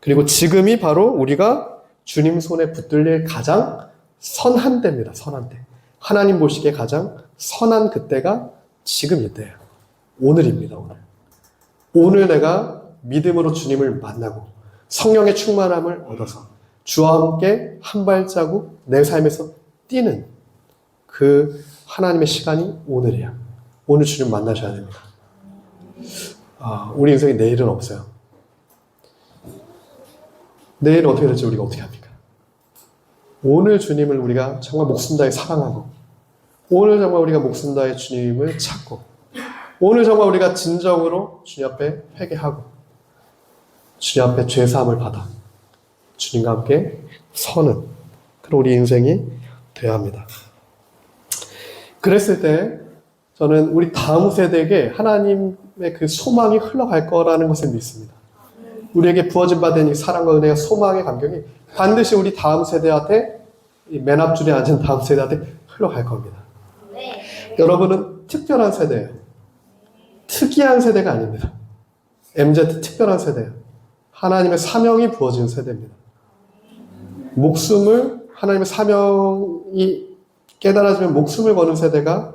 그리고 지금이 바로 우리가 주님 손에 붙들릴 가장 선한 때입니다. 선한 때. 하나님 보시기에 가장 선한 그때가 지금 이때예요. 오늘입니다. 오늘 내가 믿음으로 주님을 만나고 성령의 충만함을 얻어서 주와 함께 한 발자국 내 삶에서 뛰는 그 하나님의 시간이 오늘이에요. 오늘 주님 만나셔야 됩니다. 우리 인생에 내일은 없어요. 내일은 어떻게 될지 우리가 어떻게 합니까? 오늘 주님을 우리가 정말 목숨 다해 사랑하고 오늘 정말 우리가 목숨 다해 주님을 찾고 오늘 정말 우리가 진정으로 주님 앞에 회개하고 주님 앞에 죄사함을 받아 주님과 함께 서는 그런 우리 인생이 되어야 합니다. 그랬을 때 저는 우리 다음 세대에게 하나님의 그 소망이 흘러갈 거라는 것을 믿습니다. 우리에게 부어진 바 된 이 사랑과 은혜와 소망의 감격이 반드시 우리 다음 세대한테 맨 앞줄에 앉은 다음 세대한테 흘러갈 겁니다. 여러분은 특별한 세대예요. 특이한 세대가 아닙니다. MZ 특별한 세대예요. 하나님의 사명이 부어진 세대입니다. 목숨을 하나님의 사명이 깨달아지면 목숨을 거는 세대가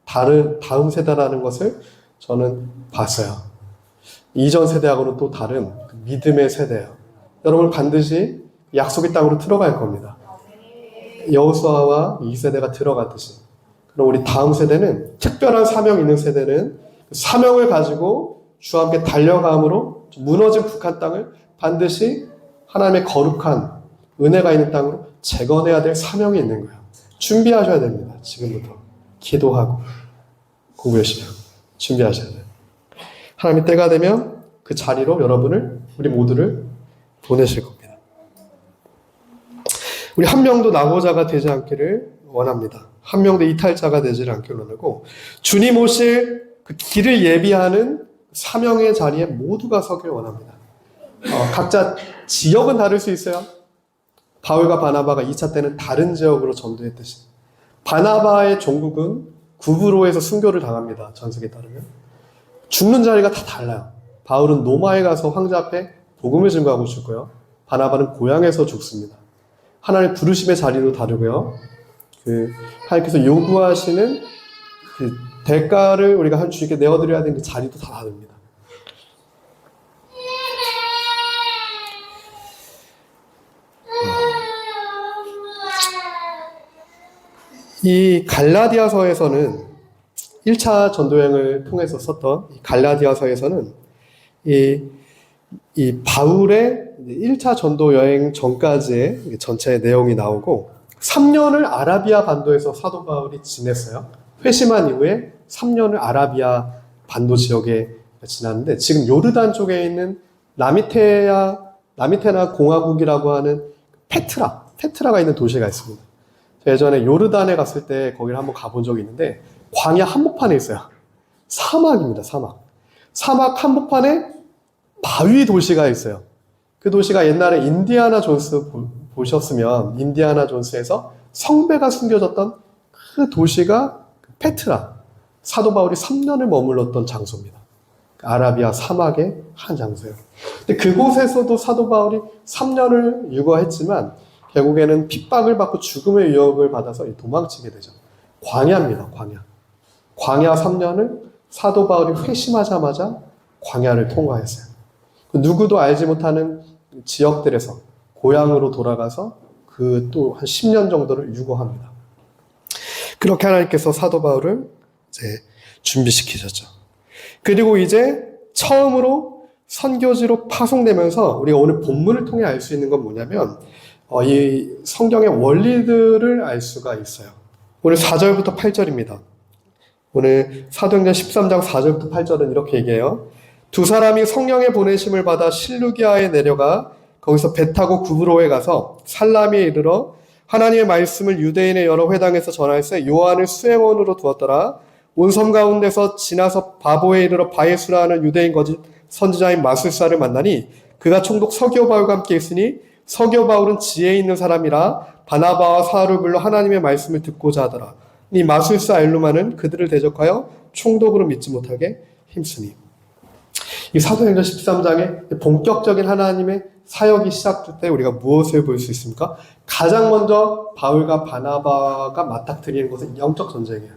다음 세대라는 것을 저는 봤어요. 이전 세대하고는 또 다른 믿음의 세대예요. 여러분 반드시 약속의 땅으로 들어갈 겁니다. 여호수아와 2세대가 들어갔듯이. 그럼 우리 다음 세대는 특별한 사명 있는 세대는 그 사명을 가지고 주와 함께 달려감으로 무너진 북한 땅을 반드시 하나님의 거룩한 은혜가 있는 땅으로 재건해야 될 사명이 있는 거예요. 준비하셔야 됩니다. 지금부터 기도하고 공부 열심히 하고 준비하셔야 돼요. 하나님이 때가 되면 그 자리로 여러분을, 우리 모두를 보내실 겁니다. 우리 한 명도 낙오자가 되지 않기를 원합니다. 한 명도 이탈자가 되지 않기를 원하고, 주님 오실 그 길을 예비하는 사명의 자리에 모두가 서길 원합니다. 각자 지역은 다를 수 있어요. 바울과 바나바가 2차 때는 다른 지역으로 전도했듯이, 바나바의 종국은 구브로에서 순교를 당합니다. 전설에 따르면. 죽는 자리가 다 달라요. 바울은 노마에 가서 황제 앞에 복음을 증거하고 죽고요. 바나바는 고향에서 죽습니다. 하나님의 부르심의 자리도 다르고요. 하나님께서 요구하시는 그 대가를 우리가 주님께 내어드려야 되는 그 자리도 다 다릅니다. 이 갈라디아서에서는 1차 전도여행을 통해서 썼던 이 갈라디아서에서는 이 바울의 1차 전도여행 전까지의 전체 내용이 나오고, 3년을 아라비아 반도에서 사도 바울이 지냈어요. 회심한 이후에 3년을 아라비아 반도 지역에 지났는데, 지금 요르단 쪽에 있는 라미테나 공화국이라고 하는 페트라가 있는 도시가 있습니다. 예전에 요르단에 갔을 때 거기를 한번 가본 적이 있는데, 광야 한복판에 있어요. 사막입니다, 사막. 사막 한복판에 바위 도시가 있어요. 그 도시가 옛날에 인디아나 존스 보셨으면, 인디아나 존스에서 성배가 숨겨졌던 그 도시가 페트라, 사도 바울이 3년을 머물렀던 장소입니다. 아라비아 사막의 한 장소예요. 근데 그곳에서도 사도 바울이 3년을 유거했지만 결국에는 핍박을 받고 죽음의 위협을 받아서 도망치게 되죠. 광야입니다, 광야. 광야 3년을 사도 바울이 회심하자마자 광야를 통과했어요. 누구도 알지 못하는 지역들에서 고향으로 돌아가서 그 또 한 10년 정도를 유거합니다. 그렇게 하나님께서 사도 바울을 이제 준비시키셨죠. 그리고 이제 처음으로 선교지로 파송되면서 우리가 오늘 본문을 통해 알 수 있는 건 뭐냐면, 이 성경의 원리들을 알 수가 있어요. 오늘 4절부터 8절입니다. 오늘 사도행전 13장 4절부터 8절은 이렇게 얘기해요. 두 사람이 성령의 보내심을 받아 실루기아에 내려가 거기서 배 타고 구브로에 가서 살라미에 이르러 하나님의 말씀을 유대인의 여러 회당에서 전할세 요한을 수행원으로 두었더라. 온 섬 가운데서 지나서 바보에 이르러 바예수라 하는 유대인 거짓 선지자인 마술사를 만나니 그가 총독 서기오 바울과 함께 있으니 서기오 바울은 지혜 있는 사람이라 바나바와 사울을 불러 하나님의 말씀을 듣고자 하더라. 이 마술사 엘루마는 그들을 대적하여 총독으로 믿지 못하게 힘쓰니. 이 사도행전 13장에 본격적인 하나님의 사역이 시작될 때 우리가 무엇을 볼 수 있습니까? 가장 먼저 바울과 바나바가 맞닥뜨리는 것은 영적 전쟁이에요.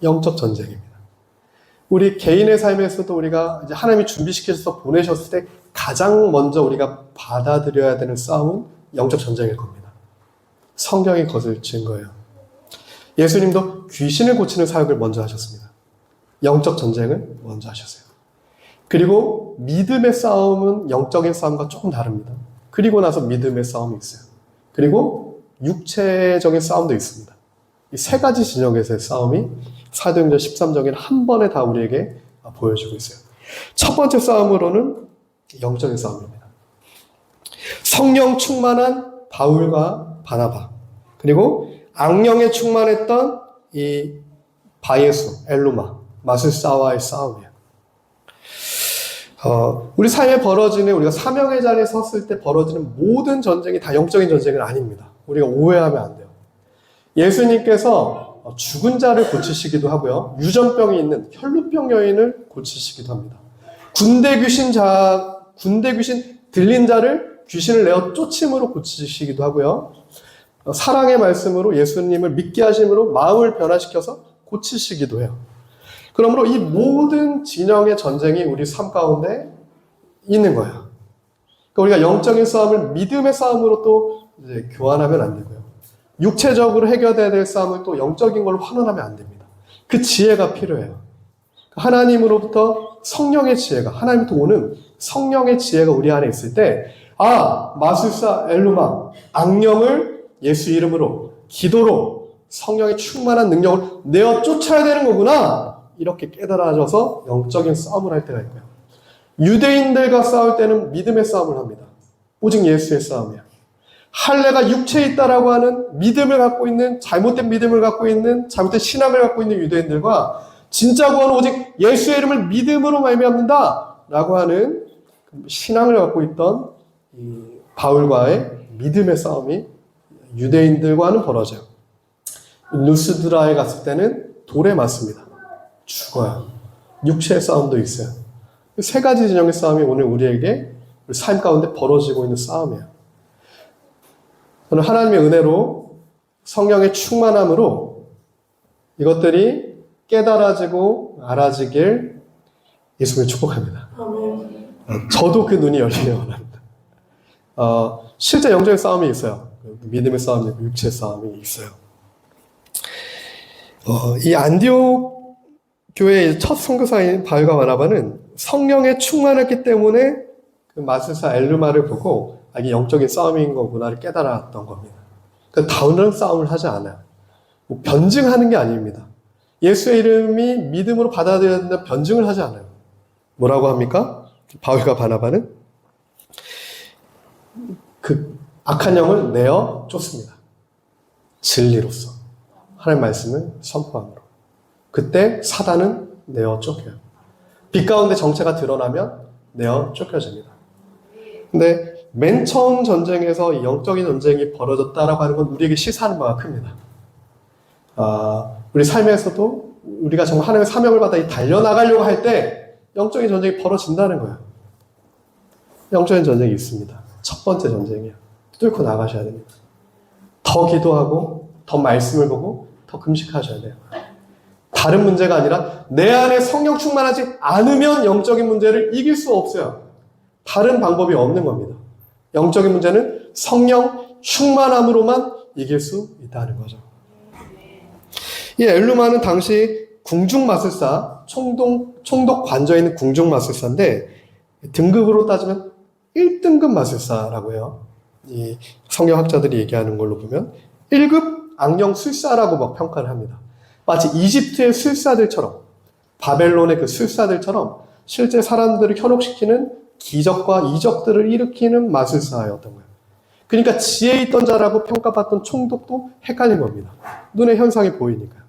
영적 전쟁입니다. 우리 개인의 삶에서도 우리가 이제 하나님이 준비시켜서 보내셨을 때 가장 먼저 우리가 받아들여야 되는 싸움은 영적 전쟁일 겁니다. 성경이 거슬친 거예요. 예수님도 귀신을 고치는 사역을 먼저 하셨습니다. 영적 전쟁을 먼저 하셨어요. 그리고 믿음의 싸움은 영적인 싸움과 조금 다릅니다. 그리고 나서 믿음의 싸움이 있어요. 그리고 육체적인 싸움도 있습니다. 이 세 가지 진영에서의 싸움이 사도행전 13장에는 한 번에 다 우리에게 보여주고 있어요. 첫 번째 싸움으로는 영적인 싸움입니다. 성령 충만한 바울과 바나바, 그리고 악령에 충만했던 이 바예수, 엘루마, 마술사와의 싸움이에요. 우리 사회에 벌어지는, 우리가 사명의 자리에 섰을 때 벌어지는 모든 전쟁이 다 영적인 전쟁은 아닙니다. 우리가 오해하면 안 돼요. 예수님께서 죽은 자를 고치시기도 하고요. 유전병이 있는 혈루병 여인을 고치시기도 합니다. 군대 귀신 들린 자를 귀신을 내어 쫓임으로 고치시기도 하고요. 사랑의 말씀으로 예수님을 믿게 하심으로 마음을 변화시켜서 고치시기도 해요. 그러므로 이 모든 진영의 전쟁이 우리 삶 가운데 있는 거예요. 그러니까 우리가 영적인 싸움을 믿음의 싸움으로 또 이제 교환하면 안 되고요. 육체적으로 해결돼야 될 싸움을 또 영적인 걸로 환원하면 안 됩니다. 그 지혜가 필요해요. 하나님으로부터 성령의 지혜가, 하나님부터 오는 성령의 지혜가 우리 안에 있을 때, 마술사 엘루마, 악령을 예수 이름으로, 기도로, 성령의 충만한 능력을 내어 쫓아야 되는 거구나. 이렇게 깨달아져서 영적인 싸움을 할 때가 있고요. 유대인들과 싸울 때는 믿음의 싸움을 합니다. 오직 예수의 싸움이야. 할례가 육체에 있다라고 하는 믿음을 갖고 있는, 잘못된 믿음을 갖고 있는, 잘못된 신앙을 갖고 있는 유대인들과 진짜 구원은 오직 예수의 이름을 믿음으로 말미암는다 라고 하는 신앙을 갖고 있던 이 바울과의 믿음의 싸움이 유대인들과는 벌어져요. 루스드라에 갔을 때는 돌에 맞습니다. 죽어요. 육체의 싸움도 있어요. 세 가지 진영의 싸움이 오늘 우리에게 우리 삶 가운데 벌어지고 있는 싸움이에요. 저는 하나님의 은혜로 성령의 충만함으로 이것들이 깨달아지고 알아지길 예수님을 축복합니다. 저도 그 눈이 열리길 원합니다. 실제 영적인 싸움이 있어요. 믿음의 싸움이 있고 육체의 싸움이 있어요. 이 안디옥 교회의 첫 선교사인 바울과 바나바는 성령에 충만했기 때문에 그 마술사 엘르마를 보고 이게 영적인 싸움인 거구나를 깨달았던 겁니다. 그러니까 다른 싸움을 하지 않아요. 뭐 변증하는 게 아닙니다. 예수의 이름이 믿음으로 받아들여야 된다 변증을 하지 않아요. 뭐라고 합니까? 바울과 바나바는 그 악한 영을 내어 쫓습니다. 진리로서 하나님의 말씀을 선포함으로. 그때 사단은 내어 쫓겨요. 빛 가운데 정체가 드러나면 내어 쫓겨집니다. 근데 맨 처음 전쟁에서 영적인 전쟁이 벌어졌다라고 하는 건 우리에게 시사하는 바가 큽니다. 우리 삶에서도 우리가 정말 하나님의 사명을 받아 달려나가려고 할 때 영적인 전쟁이 벌어진다는 거예요. 영적인 전쟁이 있습니다. 첫 번째 전쟁이에요. 뚫고 나가셔야 됩니다. 더 기도하고 더 말씀을 보고 더 금식하셔야 돼요. 다른 문제가 아니라 내 안에 성령 충만하지 않으면 영적인 문제를 이길 수 없어요. 다른 방법이 없는 겁니다. 영적인 문제는 성령 충만함으로만 이길 수 있다는 거죠. 이 엘루마는 당시 궁중마술사, 총독 관저에 있는 궁중마술사인데 등급으로 따지면 1등급 마술사라고 해요. 이 성경학자들이 얘기하는 걸로 보면 1급 악령술사라고 막 평가를 합니다. 마치 이집트의 술사들처럼, 바벨론의 그 술사들처럼 실제 사람들을 현혹시키는 기적과 이적들을 일으키는 마술사였던 거예요. 그러니까 지혜 있던 자라고 평가받던 총독도 헷갈린 겁니다. 눈에 현상이 보이니까요.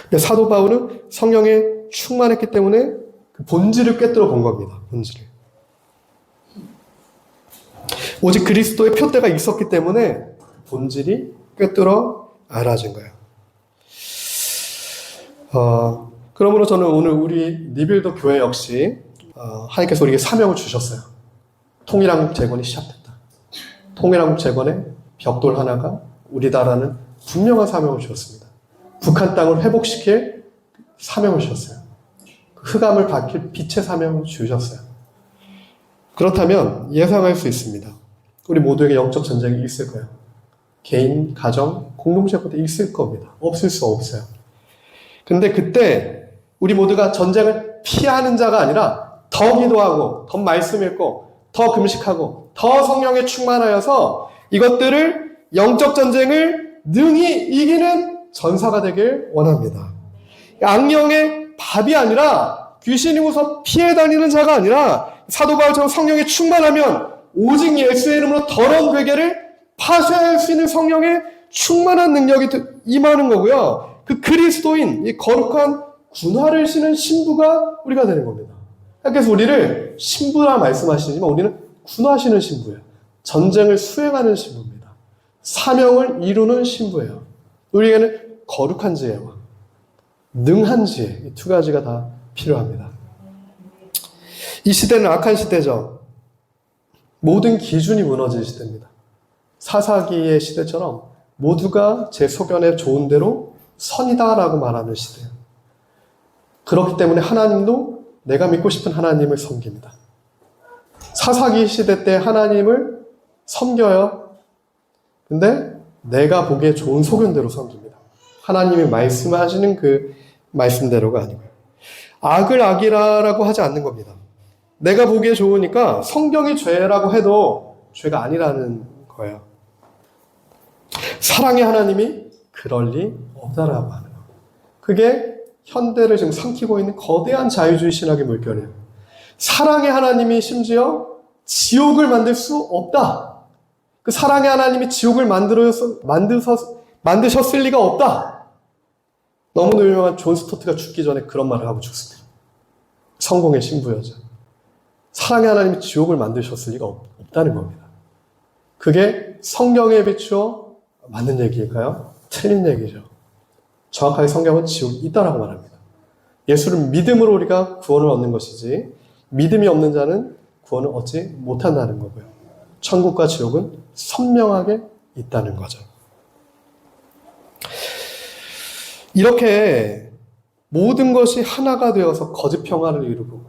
근데 사도 바울은 성령에 충만했기 때문에 그 본질을 꿰뚫어 본 겁니다. 본질을. 오직 그리스도의 표대가 있었기 때문에 본질이 꿰뚫어 알아진 거예요. 그러므로 저는 오늘 우리 리빌더 교회 역시 하나님께서 우리에게 사명을 주셨어요. 통일한국 재건이 시작됐다. 통일한국 재건의 벽돌 하나가 우리다라는 분명한 사명을 주셨습니다. 북한 땅을 회복시킬 사명을 주셨어요. 흑암을 밝힐 빛의 사명을 주셨어요. 그렇다면 예상할 수 있습니다. 우리 모두에게 영적 전쟁이 있을 거예요. 개인, 가정, 공동체부터 있을 겁니다. 없을 수 없어요. 근데 그때 우리 모두가 전쟁을 피하는 자가 아니라 더 기도하고 더 말씀 읽고 더 금식하고 더 성령에 충만하여서 이것들을 영적 전쟁을 능히 이기는 전사가 되길 원합니다. 악령의 밥이 아니라 귀신이 무서 피해 다니는 자가 아니라 사도 바울처럼 성령에 충만하면 오직 예수의 이름으로 더러운 괴계를 파쇄할 수 있는 성령의 충만한 능력이 임하는 거고요. 그 그리스도인, 이 거룩한 군화를 신은 신부가 우리가 되는 겁니다. 그래서 우리를 신부라 말씀하시지만 우리는 군화 신은 신부예요. 전쟁을 수행하는 신부입니다. 사명을 이루는 신부예요. 우리에게는 거룩한 지혜와 능한 지혜, 이 두 가지가 다 필요합니다. 이 시대는 악한 시대죠. 모든 기준이 무너진 시대입니다. 사사기의 시대처럼 모두가 제 소견에 좋은 대로 선이다라고 말하는 시대예요. 그렇기 때문에 하나님도 내가 믿고 싶은 하나님을 섬깁니다. 사사기 시대 때 하나님을 섬겨요. 근데 내가 보기에 좋은 소견대로 섬깁니다. 하나님이 말씀하시는 그 말씀대로가 아니고요. 악을 악이라고 하지 않는 겁니다. 내가 보기에 좋으니까 성경이 죄라고 해도 죄가 아니라는 거예요. 사랑의 하나님이 그럴 리 없다라고 하는 거예요. 그게 현대를 지금 삼키고 있는 거대한 자유주의 신학의 물결이에요. 사랑의 하나님이 심지어 지옥을 만들 수 없다. 그 사랑의 하나님이 지옥을 만드셨을 리가 없다. 너무나 유명한 존 스토트가 죽기 전에 그런 말을 하고 죽습니다. 성공의 신부여자. 사랑의 하나님이 지옥을 만드셨을 리가 없다는 겁니다. 그게 성경에 비추어 맞는 얘기일까요? 틀린 얘기죠. 정확하게 성경은 지옥이 있다라고 말합니다. 예수를 믿음으로 우리가 구원을 얻는 것이지 믿음이 없는 자는 구원을 얻지 못한다는 거고요. 천국과 지옥은 선명하게 있다는 거죠. 이렇게 모든 것이 하나가 되어서 거짓 평화를 이루고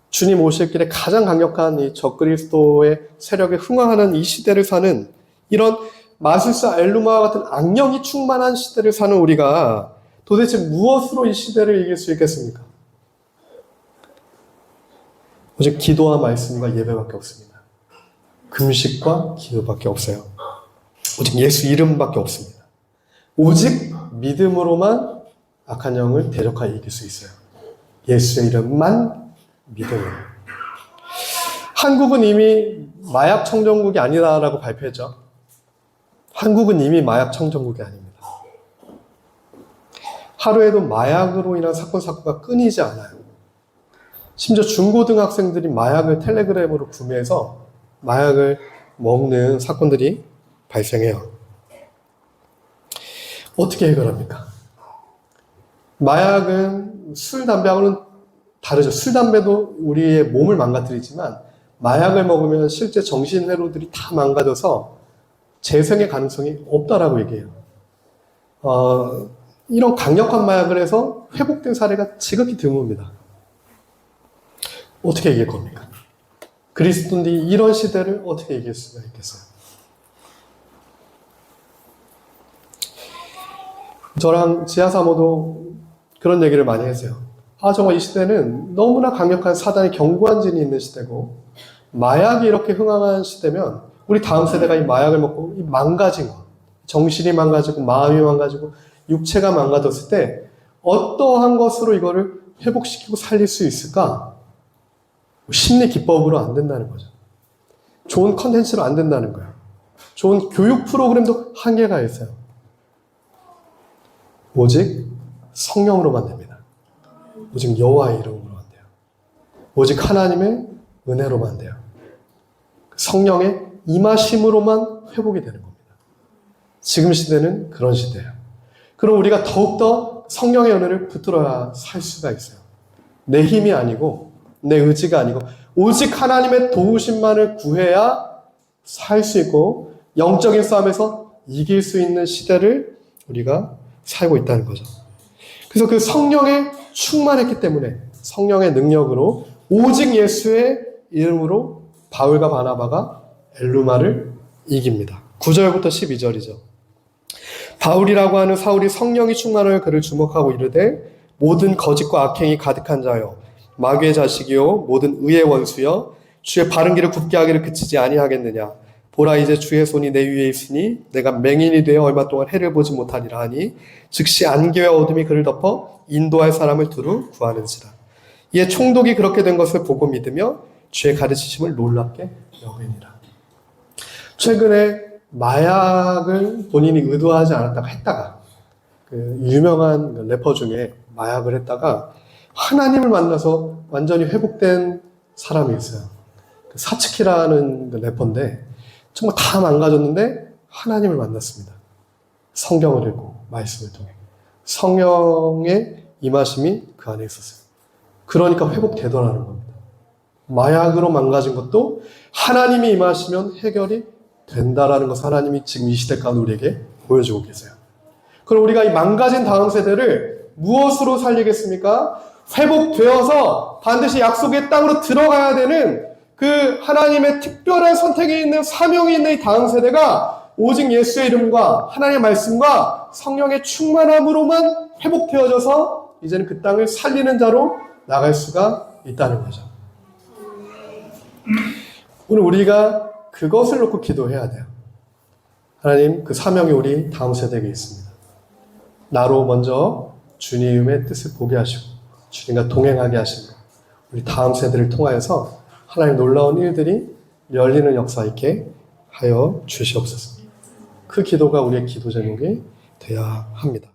주님 오실 길에 가장 강력한 이 적그리스도의 세력에 흥황하는 이 시대를 사는 이런 마술사 엘루마와 같은 악령이 충만한 시대를 사는 우리가 도대체 무엇으로 이 시대를 이길 수 있겠습니까? 오직 기도와 말씀과 예배밖에 없습니다. 금식과 기도밖에 없어요. 오직 예수 이름밖에 없습니다. 오직 믿음으로만 악한 영을 대적하여 이길 수 있어요. 예수의 이름만 믿음으로. 한국은 이미 마약 청정국이 아니다라고 발표했죠. 한국은 이미 마약 청정국이 아닙니다. 하루에도 마약으로 인한 사건가 끊이지 않아요. 심지어 중고등학생들이 마약을 텔레그램으로 구매해서 마약을 먹는 사건들이 발생해요. 어떻게 해결합니까? 마약은 술, 담배하고는 다르죠. 술, 담배도 우리의 몸을 망가뜨리지만 마약을 먹으면 실제 정신회로들이 다 망가져서 재생의 가능성이 없다라고 얘기해요. 이런 강력한 마약을 해서 회복된 사례가 지극히 드뭅니다. 어떻게 이길 겁니까? 그리스도인들이 이런 시대를 어떻게 이길 수가 있겠어요? 저랑 지하사모도 그런 얘기를 많이 했어요. 정말 이 시대는 너무나 강력한 사단의 경고한진이 있는 시대고 마약이 이렇게 흥황한 시대면 우리 다음 세대가 이 마약을 먹고 이 망가진 것, 정신이 망가지고 마음이 망가지고 육체가 망가졌을 때 어떠한 것으로 이거를 회복시키고 살릴 수 있을까? 심리 기법으로 안 된다는 거죠. 좋은 컨텐츠로 안 된다는 거예요. 좋은 교육 프로그램도 한계가 있어요. 오직 성령으로만 됩니다. 오직 여호와의 이름으로만 돼요. 오직 하나님의 은혜로만 돼요. 성령의 임하심으로만 회복이 되는 겁니다. 지금 시대는 그런 시대예요. 그럼 우리가 더욱더 성령의 은혜를 붙들어야 살 수가 있어요. 내 힘이 아니고 내 의지가 아니고 오직 하나님의 도우심만을 구해야 살 수 있고 영적인 싸움에서 이길 수 있는 시대를 우리가 살고 있다는 거죠. 그래서 그 성령에 충만했기 때문에 성령의 능력으로 오직 예수의 이름으로 바울과 바나바가 엘루마를 이깁니다. 9절부터 12절이죠. 바울이라고 하는 사울이 성령이 충만하여 그를 주목하고 이르되 모든 거짓과 악행이 가득한 자여 마귀의 자식이요 모든 의의 원수여 주의 바른 길을 굽게 하기를 그치지 아니하겠느냐. 보라 이제 주의 손이 내 위에 있으니 내가 맹인이 되어 얼마 동안 해를 보지 못하리라 하니 즉시 안개와 어둠이 그를 덮어 인도할 사람을 두루 구하는지라. 이에 총독이 그렇게 된 것을 보고 믿으며 주의 가르치심을 놀랍게 여기니라. 최근에 마약을 본인이 의도하지 않았다가 했다가 그 유명한 래퍼 중에 마약을 했다가 하나님을 만나서 완전히 회복된 사람이 있어요. 사츠키라는 래퍼인데 정말 다 망가졌는데 하나님을 만났습니다. 성경을 읽고 말씀을 통해 성령의 임하심이 그 안에 있었어요. 그러니까 회복되더라는 겁니다. 마약으로 망가진 것도 하나님이 임하시면 해결이 된다라는 것을 하나님이 지금 이 시대 가운데 우리에게 보여주고 계세요. 그럼 우리가 이 망가진 다음 세대를 무엇으로 살리겠습니까? 회복되어서 반드시 약속의 땅으로 들어가야 되는 그 하나님의 특별한 선택이 있는 사명이 있는 이 다음 세대가 오직 예수의 이름과 하나님의 말씀과 성령의 충만함으로만 회복되어져서 이제는 그 땅을 살리는 자로 나갈 수가 있다는 거죠. 오늘 우리가 그것을 놓고 기도해야 돼요. 하나님, 그 사명이 우리 다음 세대에게 있습니다. 나로 먼저 주님의 뜻을 보게 하시고 주님과 동행하게 하시고 우리 다음 세대를 통하여서 하나님 놀라운 일들이 열리는 역사 있게 하여 주시옵소서. 그 기도가 우리의 기도 제목이 되어야 합니다.